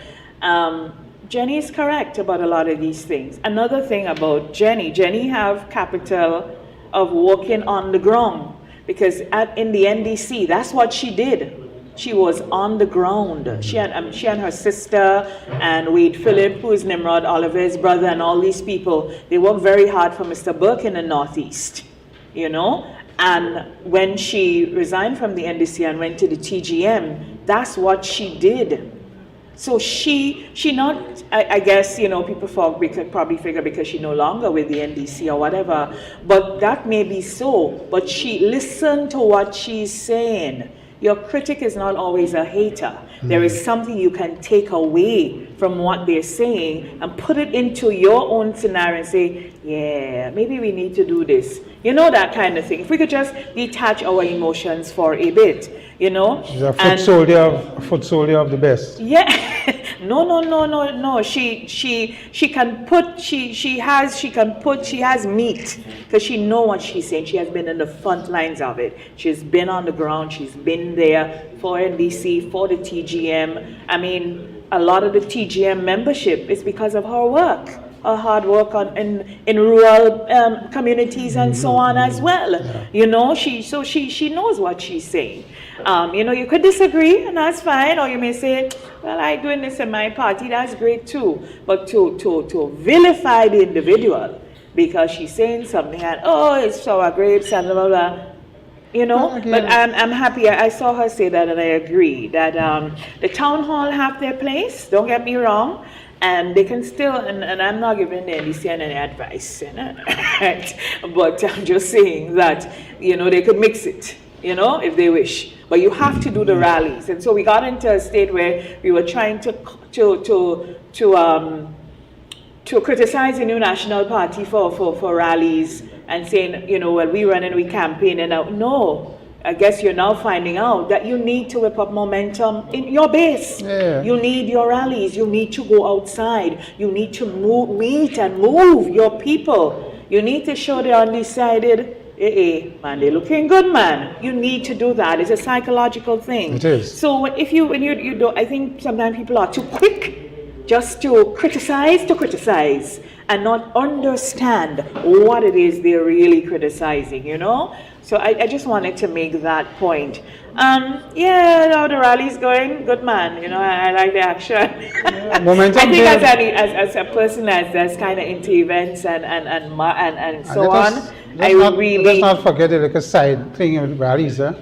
Jenny is correct about a lot of these things. Another thing about Jenny have capital of walking on the ground, because in the NDC, that's what she did. She was on the ground. She and her sister and Wade Phillip, who is Nimrod Oliver's brother, and all these people, they worked very hard for Mr. Burke in the Northeast, And when she resigned from the NDC and went to the TGM, that's what she did. So she not, I guess, you know, people could probably figure because she's no longer with the NDC or whatever, but that may be so, but she listened to what she's saying. Your critic is not always a hater. There is something you can take away from what they're saying and put it into your own scenario and say, yeah, maybe we need to do this. You know, that kind of thing. If we could just detach our emotions for a bit, you know. She's a foot soldier of the best. Yeah. No. She has meat because she know what she's saying. She has been in the front lines of it. She's been on the ground. She's been there for NDC, for the TGM. I mean, a lot of the TGM membership is because of her work, her hard work in rural communities and so on as well. Yeah. You know, she knows what she's saying. You know, you could disagree, and that's fine, or you may say, well, I'm doing this in my party, that's great too. But to vilify the individual because she's saying something and, oh, it's sour grapes and blah, blah, blah, you know. But I'm happy, I saw her say that, and I agree that the town hall have their place, don't get me wrong, and they can still, and I'm not giving the NDC any advice, you know, right? But I'm just saying that, you know, they could mix it, you know, if they wish. But you have to do the rallies. And so we got into a state where we were trying to criticize the new national party for rallies and saying, you know, well, we run and we campaign. And no, I guess you're now finding out that you need to whip up momentum in your base. Yeah. You need your rallies. You need to go outside. You need to meet and move your people. You need to show they're undecided. Man, they're looking good, man. You need to do that. It's a psychological thing. It is. So when you do, I think sometimes people are too quick just to criticize and not understand what it is they're really criticizing, you know? So I just wanted to make that point. Yeah, how the rally's going, good man. You know, I like the action. Yeah, momentum. I think as a person that's kind of into events and so on, let's not forget the little side thing with rallies. The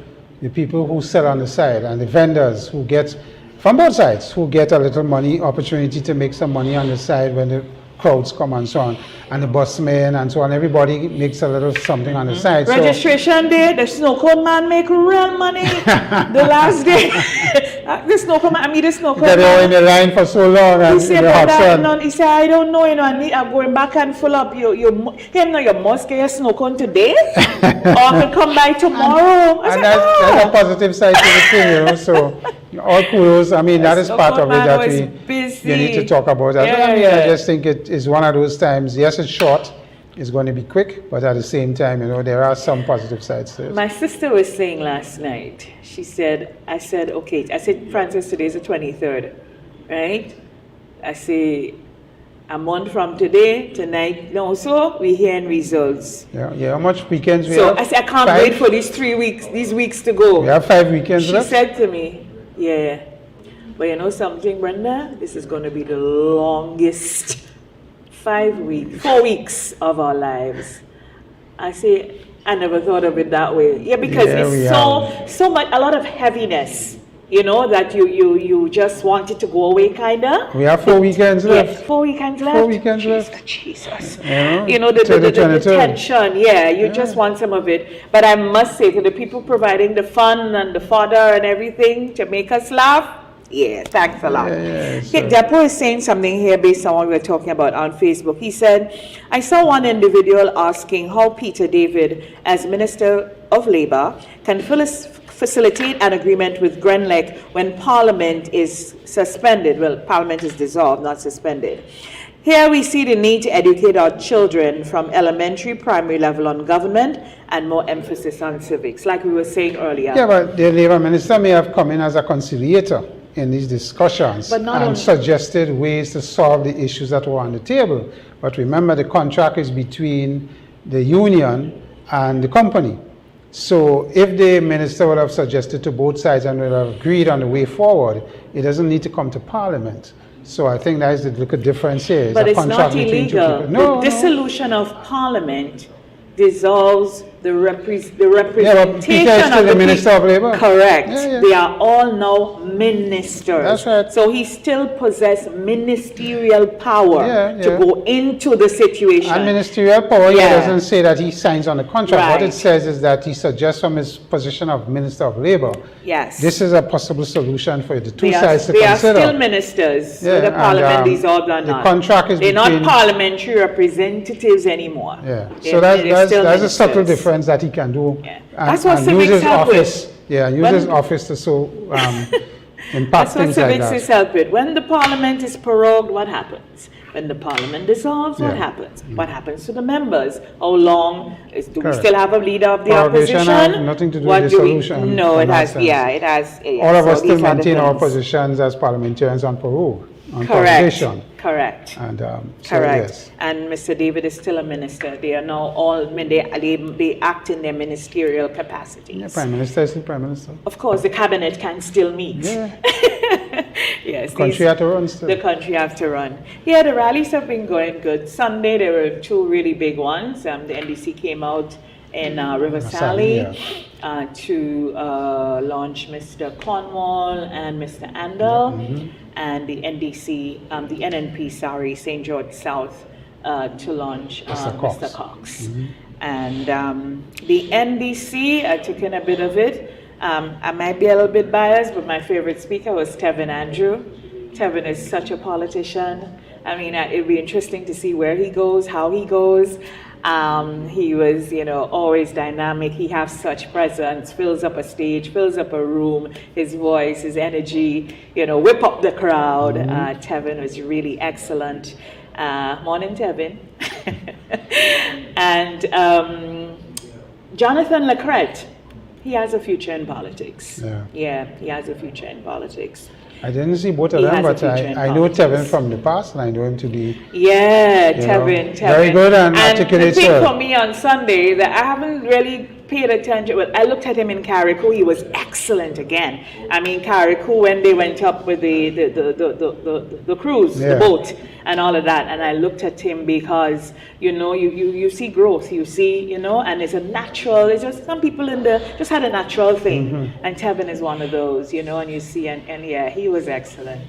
people who sell on the side and the vendors who get from both sides who get a little money opportunity to make some money on the side when the crowds come and so on, and the busmen and so on. Everybody makes a little something on the side. Registration day, the snow cone man make real money. The last day, the snow cone man, the snow cone man. They were in the line for so long and he said, he said, I don't know, you know, I'm going back and full up. You must get your snow cone today, or I could come by tomorrow. And that's a positive side to the thing, you know. So all kudos. I mean, that is part of it that you need to talk about. I just think it is one of those times. Yes, it's short. It's going to be quick, but at the same time, you know, there are some positive sides to it. My sister was saying last night. She said, I said, Francis, today's the 23rd, right? I say, a month from today, tonight, no, so we're hearing results. Yeah. How much weekends we So have? I said, I can't wait for these weeks to go. We have 5 weekends left. She said to me, yeah, but you know something, Brenda? This is going to be the longest 4 weeks of our lives. I say, I never thought of it that way. Yeah, because it's so much, a lot of heaviness, you know, that you just want it to go away, kind of. We have 4 weekends left. Yes, 4 weekends left. 4 weekends left. Jesus. Yeah. You know, the tension, you just want some of it. But I must say, to the people providing the fun and the fodder and everything to make us laugh, yeah, thanks a lot. Depo is saying something here based on what we were talking about on Facebook. He said, I saw one individual asking how Peter David, as Minister of Labour, can facilitate an agreement with Grenada when Parliament is suspended. Well, Parliament is dissolved, not suspended. Here we see the need to educate our children from elementary, primary level on government and more emphasis on civics, like we were saying earlier. Yeah, but the Labour Minister may have come in as a conciliator in these discussions and suggested ways to solve the issues that were on the table. But remember, the contract is between the union and the company. So if the minister would have suggested to both sides and would have agreed on the way forward, it doesn't need to come to Parliament. So I think that is the little difference here. But it's not illegal. The dissolution of Parliament dissolves the but representation Peter is still of the the Minister of Labour. Correct. Yeah, yeah. They are all now ministers. That's right. So he still possesses ministerial power Yeah, to yeah. go into the situation. And ministerial power Yeah. doesn't say that he signs on the contract. What it Right. says is that he suggests from his position of Minister of Labour, Yes. this is a possible solution for the two They are, sides to they are consider. still ministers, Yeah, whether and, parliament dissolved or the not. contract is They're between- not parliamentary representatives anymore. Yeah, They're- so they're still that's a subtle ministers. difference that he can do. Yeah. And, That's what and civics use his help office. with. Yeah, use When- his office to so impact That's what things like civics is that. help with. When the parliament is prorogued, what happens? When the parliament dissolves, what Yeah. happens? What happens to the members? How long do we Correct. still have a leader of the Prorogation opposition? has nothing to do What with do we- dissolution No, or it has. nonsense. Yeah, it has. Yeah, All of so us still these are the maintain our things. positions as parliamentarians on parole, on Correct. probation. Correct. And so, Correct. yes. And Mr. David is still a minister. They are now all, they act in their ministerial capacities. Yeah, Prime Minister is still Prime Minister. Of course, the cabinet can still meet. Yeah. Yes. Country had to run still. The country have to run. Yeah, the rallies have been going good. Sunday, there were two really big ones. The NDC came out in River Sally to launch Mr. Cornwall and Mr. Andel, and the NDC, the NNP, sorry, St. George South, to launch Mr. Cox. And the NDC, I took in a bit of it. I might be a little bit biased, but my favorite speaker was Tevin Andrew. Tevin is such a politician. I mean, it'd be interesting to see where he goes, how he goes. He was, always dynamic. He has such presence, fills up a stage, fills up a room, his voice, his energy, whip up the crowd. Tevin was really excellent. Morning, Tevin. And Jonathan Lacrette, he has a future in politics. Yeah, he has a future in politics. I didn't see both of He them, has a but future in I know politics. Tevin from the past, and I know him to be Tevin. very good and articulate. The thing for me on Sunday that I haven't really paid attention. Well, I looked at him in Carriacou. He was excellent again. I mean, Carriacou, when they went up with the cruise, the boat, and all of that, and I looked at him because you see growth, you see, and it's a natural. It's just some people just had a natural thing, and Tevin is one of those, and you see, and yeah, he was excellent.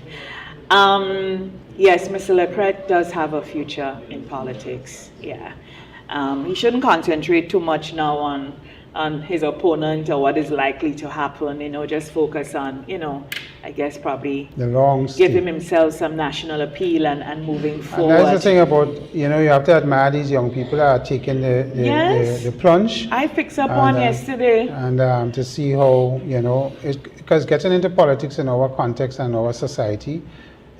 Yes, Mr. Lacrette does have a future in politics. Yeah, he shouldn't concentrate too much now on his opponent or what is likely to happen. Just focus on, I guess probably the long give himself some national appeal and moving forward. And that's the thing about, you have to admire these young people that are taking the plunge. I fixed up one yesterday. And to see how, because getting into politics in our context and our society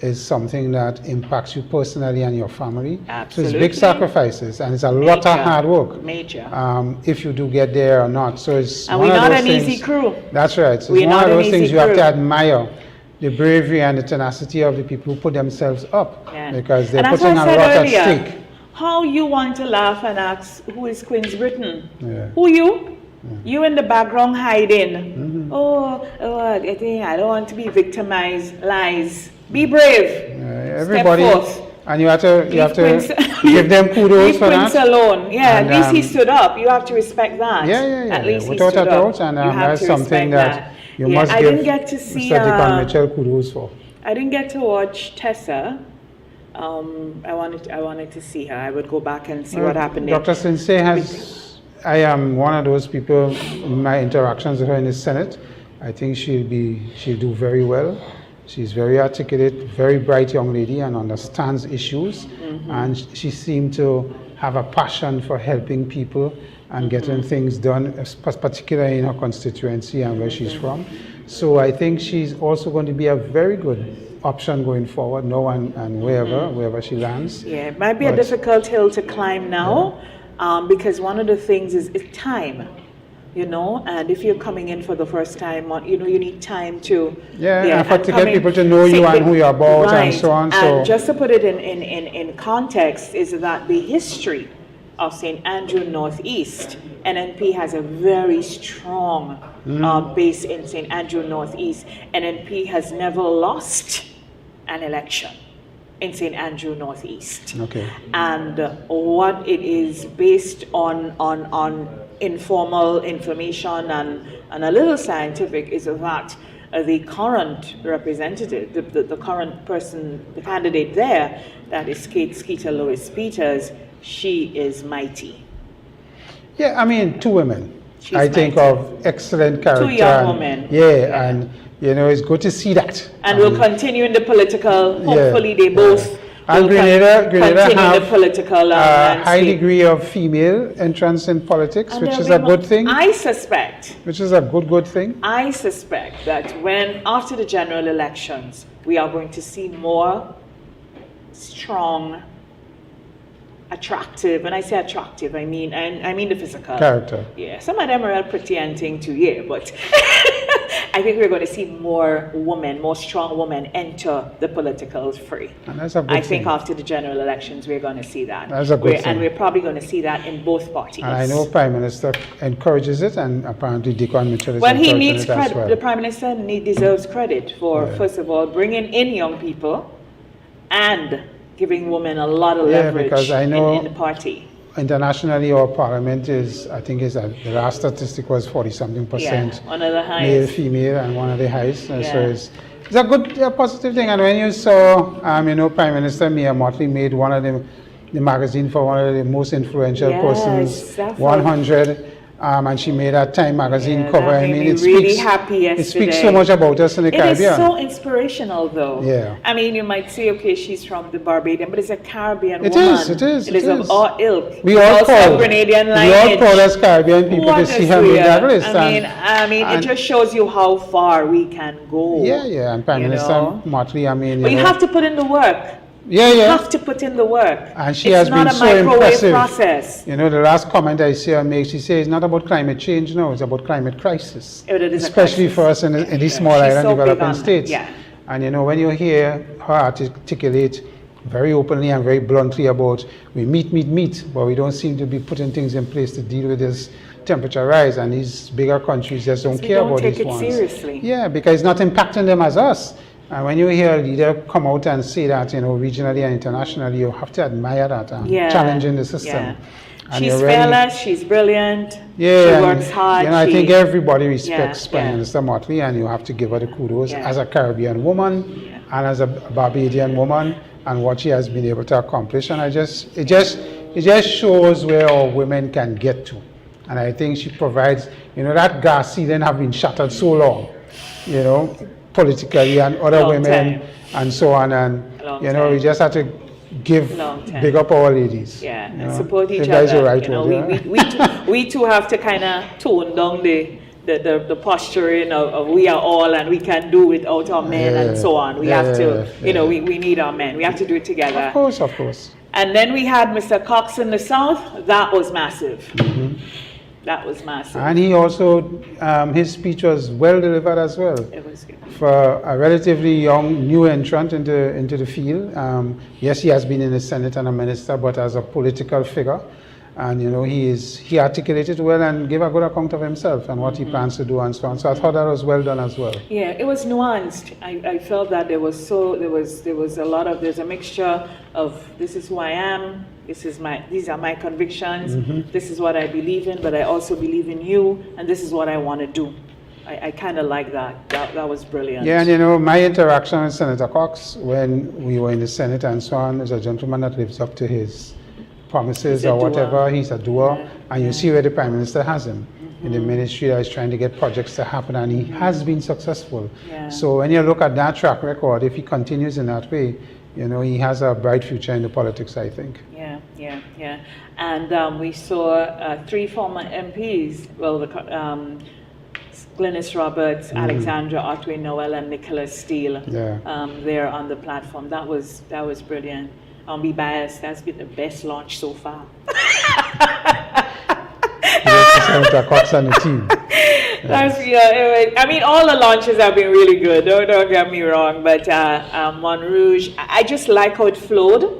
is something that impacts you personally and your family. Absolutely. So it's big sacrifices, and it's a lot of hard work. Major. If you do get there or not. So it's and one we're of not those an things, easy crew. That's right. So we're it's one not of those an things easy you have crew. to admire. The bravery and the tenacity of the people who put themselves up, because they're putting a lot at stake. How you want to laugh and ask, who is Queen's Britain? Yeah. Who you? You in the background hiding. I think I don't want to be victimized. Lies. Be brave. Everybody, Step forth. and you have to give them kudos for that. Leave Prince alone. Yeah, And, at least he stood up. You have to respect that. Yeah. At least he Without stood a doubt, up. and You have that's to something respect that you must I give didn't get to see, Mr. Deacon Mitchell kudos for. I didn't get to watch Tessa. I wanted to see her. I would go back and see what happened there. Dr. Sensei I am one of those people in my interactions with her in the Senate. I think she'll do very well. She's very articulate, very bright young lady, and understands issues. And she seemed to have a passion for helping people and getting things done, particularly in her constituency and where she's from. So I think she's also going to be a very good option going forward, now and wherever she lands. Yeah, it might be a difficult hill to climb now, because one of the things is time. And if you're coming in for the first time, you need time to to get people to know you and who you're about, and so on. And just to put it in context, is that the history of St. Andrew Northeast, NNP has a very strong base in St. Andrew Northeast. NNP has never lost an election in St. Andrew Northeast. Okay. And what it is based on informal information and a little scientific is that the current representative, the current person, the candidate there, that is Skeeter Lois Peters, she is mighty. Yeah, I mean, two women. She's I think mighty. of excellent character. Two young women. Yeah, and you know, it's good to see that. And we'll continue in the political. Hopefully, they both. And will Grenada continue have the political a high landscape. degree of female entrance in politics, And which there is will a be good thing. I suspect. Which is a good thing. I suspect that when after the general elections, we are going to see more strong, attractive. When I say attractive, I mean the physical Character. Yeah, some of them are all pretty and thing too. Yeah, but I think we're going to see more women, more strong women enter the political fray. And that's a good I thing. think after the general elections, we're going to see that. That's a good thing. And we're probably going to see that in both parties. And I know Prime Minister encourages it, and apparently Deacon Mitchell is Well, he encouraging needs it as credit. well. The Prime Minister deserves credit for, Yeah. first of all, bringing in young people and giving women a lot of leverage because I know in the party. Internationally, our parliament is, I think, the last statistic was 40-something percent Yeah, one of the male, highest. female, and one of the highest. So Yeah. it's a good, positive thing. And when you saw, Prime Minister Mia Mottley made one of the magazine for one of the most influential Yes, persons, that was- 100. And she made a Time magazine Yeah, cover. that I made mean, me it really speaks, happy it speaks yesterday. so much about us in the It Caribbean. is so inspirational, though. Yeah. I mean, you might say, okay, she's from the Barbadian, but it's a Caribbean It woman. is, it is, It it is of is. all ilk. We It's all also proud. Grenadian We all lineage. proud as Caribbean people What to a see her make sweetheart. that list. I mean, it and- just shows you how far we can go. Yeah, and Prime you Minister know? Mottley, I mean, But you know, have to put in the work. yeah, You yeah. have to put in the work. And she it's has not been a so microwave impressive. process. You know, the last comment I see her make, she says it's not about climate change, no, it's about climate crisis. It is a Especially crisis. for us in these small She's island so big developing on- states. yeah. And you know, when you hear her articulate very openly and very bluntly about we meet, but we don't seem to be putting things in place to deal with this temperature rise, and these bigger countries just don't We care don't about take these it ones. seriously. Yeah, because it's not impacting them as us. And when you hear a leader come out and say that, you know, regionally and internationally, you have to admire that and challenging the system. Yeah. And She's you're really- fearless, she's brilliant, Yeah, she and, works hard. You know, I think everybody respects Yeah, Prime yeah. Minister Mottley, and you have to give her the kudos Yeah. as a Caribbean woman and as a Barbadian woman, and what she has been able to accomplish. And it just shows where our women can get to. And I think she provides, you know, that glass ceiling have been shattered so long, you know, politically and other Long women time. and so on. And, Long you know, we time. just have to give Long time. big up our ladies. Yeah, you and know. support each If that is other. the right You know, word, yeah. we too have to kind of tone down the posturing of we are all and we can do without our men and so on. We have to, you know, we need our men. We have to do it together. Of course. And then we had Mr. Cox in the South. That was massive. That was massive. And he also, his speech was well delivered as well. It was good. For a relatively young, new entrant into the field. Yes, he has been in the Senate and a minister, but as a political figure. And, you know, he articulated well and gave a good account of himself and what he plans to do and so on. So I thought that was well done as well. Yeah, it was nuanced. I felt that there was a mixture of this is who I am, these are my convictions, this is what I believe in, but I also believe in you, and this is what I want to do. I kind of like that. That was brilliant. Yeah, and you know, my interaction with Senator Cox when we were in the Senate and so on is a gentleman that lives up to his promises He's a or whatever. doer. He's a doer. Yeah, And you see where the Prime Minister has him in the ministry that is trying to get projects to happen, and he has been successful. Yeah. So when you look at that track record, if he continues in that way, you know, he has a bright future in the politics, I think. Yeah. And we saw 3 former MPs, well, Glenys Roberts, Alexandra Otway Noel, and Nicholas Steele there on the platform. That was brilliant. I'll be biased, that's been the best launch so far. Senator Cox and the team. I mean, all the launches have been really good, don't get me wrong, but Montrouge, I just like how it flowed.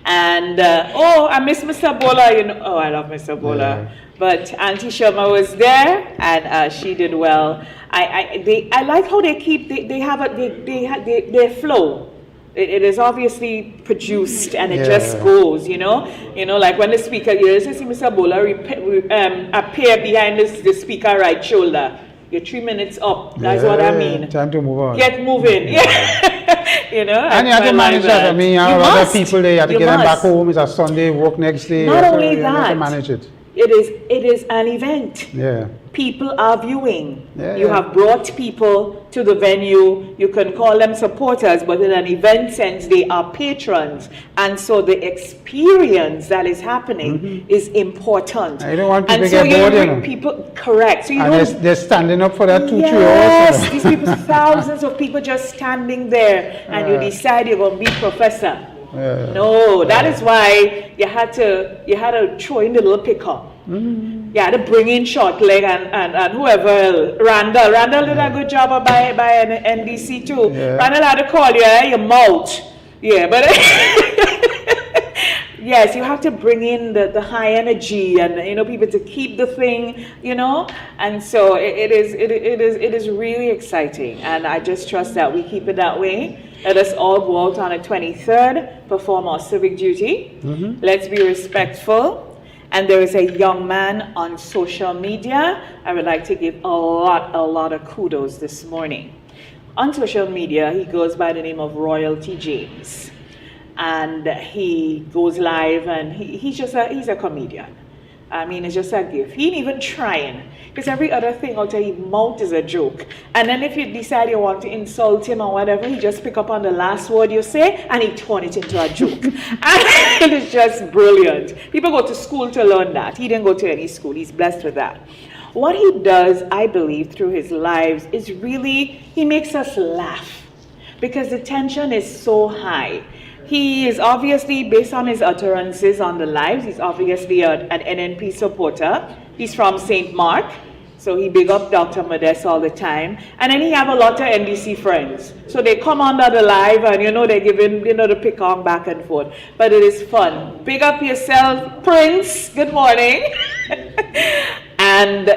And, I miss Mr. Bola, you know, I love Mr. Bola. Yeah. But Auntie Sherma was there, and she did well. I like how they keep, they flow. It is obviously produced and it Yeah. just goes, like when the speaker, you just see Mr. Bola appear behind the speaker right shoulder. You're 3 minutes up. That's what I mean. Time to move on. Get moving. Yeah. And you have to manage that. I mean, you have a lot of people there. You have to get them back home. It's a Sunday, work next day. Not only you that, have to manage it. It is an event. Yeah. People are viewing. Yeah, you have brought people to the venue. You can call them supporters, but in an event sense, they are patrons. And so the experience that is happening is important. I don't want people and to so get bored, people, correct. So you and don't, they're standing up for that 2-3 hours. yes, these people, thousands of people just standing there, and you decide you're going to be professor. No, that is why you had to throw in the little pickup. You had to bring in short leg and whoever else. Randall did a good job by an NDC too. Randall had to call you your mouth. Yeah, but yes, you have to bring in the high energy and people to keep the thing, and so it is really exciting, and I just trust that we keep it that way. Let us all go out on the 23rd, perform our civic duty. Let's be respectful. And there is a young man on social media. I would like to give a lot of kudos this morning. On social media, he goes by the name of Royalty James. And he goes live, and he's a comedian. I mean, it's just a gift. He ain't even trying, because every other thing out of his mouth is a joke. And then if you decide you want to insult him or whatever, he just pick up on the last word you say, and he turn it into a joke. And it is just brilliant. People go to school to learn that. He didn't go to any school. He's blessed with that. What he does, I believe, through his lives is really, he makes us laugh, because the tension is so high. He is obviously, based on his utterances on the lives, he's obviously an NNP supporter. He's from St. Mark, so he big up Dr. Modest all the time. And then he have a lot of NDC friends. So they come under the live and, they're giving, the pick on back and forth. But it is fun. Big up yourself, Prince. Good morning. And,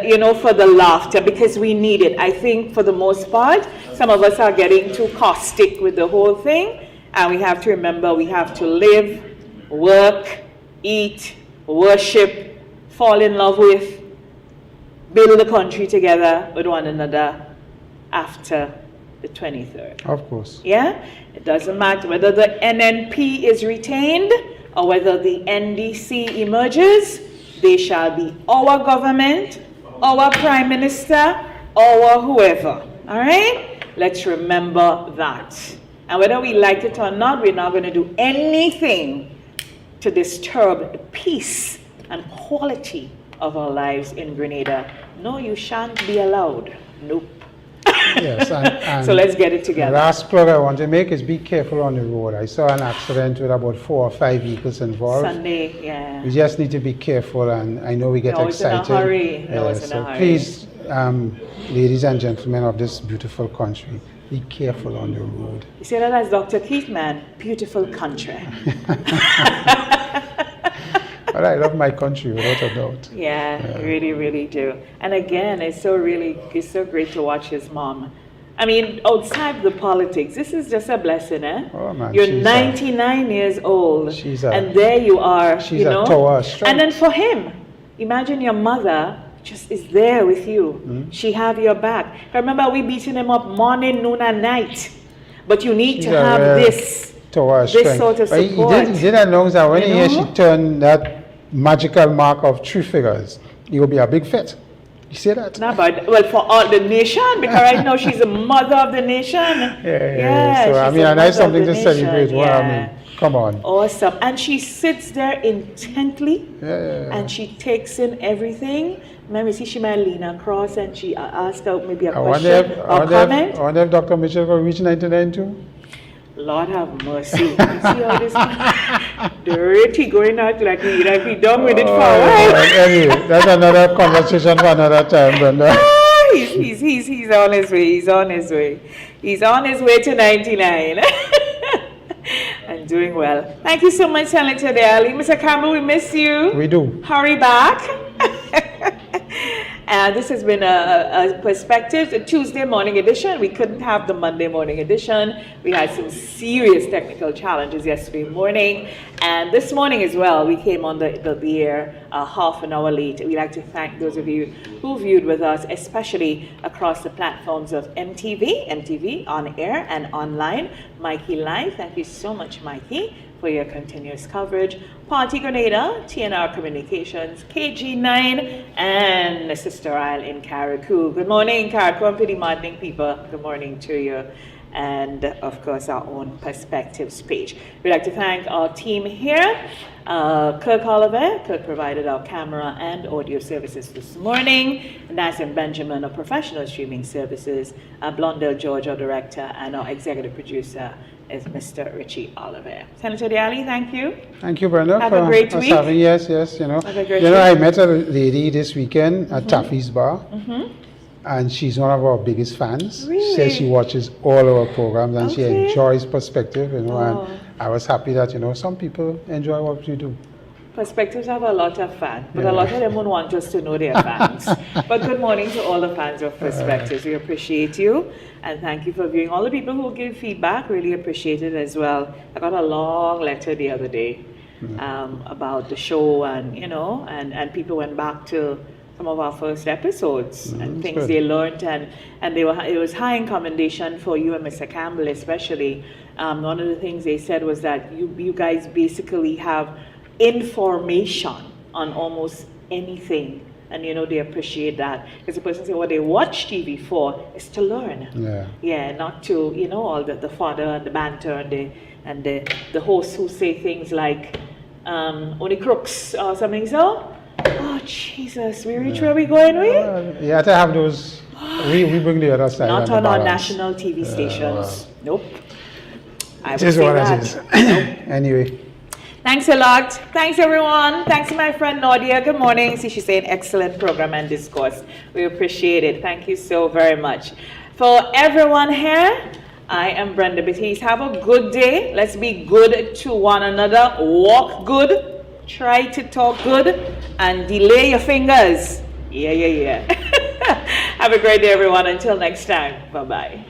for the laughter, because we need it. I think for the most part, some of us are getting too caustic with the whole thing. And we have to remember, we have to live, work, eat, worship, fall in love with, build the country together with one another after the 23rd. Of course. Yeah? It doesn't matter whether the NNP is retained or whether the NDC emerges. They shall be our government, our prime minister, our whoever. All right? Let's remember that. And whether we like it or not, we're not going to do anything to disturb the peace and quality of our lives in Grenada. No, you shan't be allowed. Nope. Yes, and so let's get it together. The last plug I want to make is be careful on the road. I saw an accident with about 4 or 5 vehicles involved. Sunday, yeah. We just need to be careful, and I know we get excited. In a hurry. So please, ladies and gentlemen of this beautiful country, be careful on the road. You see that as Dr. Keith, man? Beautiful country. But I love my country, without a doubt. Yeah, really, really do. And again, it's so great to watch his mom. I mean, outside the politics, this is just a blessing, eh? Oh, man, you're 99 years old, and there you are, she's a tower of strength. And then for him, imagine your mother just is there with you. She have your back. I remember we beating him up morning, noon, and night. But you need to have this sort of support. He did announce that when she turned that magical mark of 3 figures, he will be a big fit. You see that? No, but for all the nation, because right now she's a mother of the nation. Yeah. So I mean, and that's something to celebrate. Well, I mean, come on. Awesome. And she sits there intently, and she takes in everything. Remember, see, she might lean across and she asked out maybe a question or comment. I wonder if Dr. Mitchell will reach 99 too. Lord have mercy. You see all this dirty going out like we done with it for a while. Anyway, that's another conversation for another time, Brenda. He's on his way. He's on his way. He's on his way to 99. And doing well. Thank you so much, Senator Daly. Mr. Campbell, we miss you. We do. Hurry back. And this has been a Perspectives, a Tuesday morning edition. We couldn't have the Monday morning edition. We had some serious technical challenges yesterday morning. And this morning as well, we came on the air half an hour late. We'd like to thank those of you who viewed with us, especially across the platforms of MTV on air and online. Mikey Live, thank you so much, Mikey, for your continuous coverage. Party Grenada, TNR Communications, KG9, and Sister Isle in Carriacou. Good morning, Carriacou and Pretty Maddening people. Good morning to you. And of course, our own Perspectives page. We'd like to thank our team here. Kirk Oliver. Kirk provided our camera and audio services this morning. Nazim Benjamin of Professional Streaming Services. Blondell George, our director, and our executive producer is Mr. Richie Oliver. Senator Diali, thank you. Thank you, Brenda, Have for a great us week. having. Yes, you know. Have a great You know, week. I met a lady this weekend at Taffy's Bar, and she's one of our biggest fans. Really? She says she watches all our programs and she Okay. enjoys Perspective, you know, Oh. and I was happy that, you know, some people enjoy what we do. Perspectives have a lot of fans, but Yeah. a lot of them won't want us to know they're fans. But good morning to all the fans of Perspectives. We appreciate you, and thank you for viewing. All the people who give feedback, really appreciate it as well. I got a long letter the other day about the show, and you know, and people went back to some of our first episodes and things good. they learned, and it was high in commendation for you and Mr. Campbell especially. One of the things they said was that you guys basically have information on almost anything, and you know they appreciate that, because the person said what they watch TV for is to learn. Not to, you know, all the fodder and the banter and the hosts who say things like only crooks or something. So oh Jesus, we reach where we going with? You have to have those. We bring the other side. Not and the on our balance. national TV stations. Nope. I It would is say what that. it is. Anyway. Thanks a lot. Thanks everyone. Thanks to my friend Nadia. Good morning. See, she's saying excellent program and discourse. We appreciate it. Thank you so very much. For everyone here, I am Brenda Batiste. Have a good day. Let's be good to one another. Walk good. Try to talk good. And delay your fingers. Yeah. Have a great day, everyone. Until next time. Bye-bye.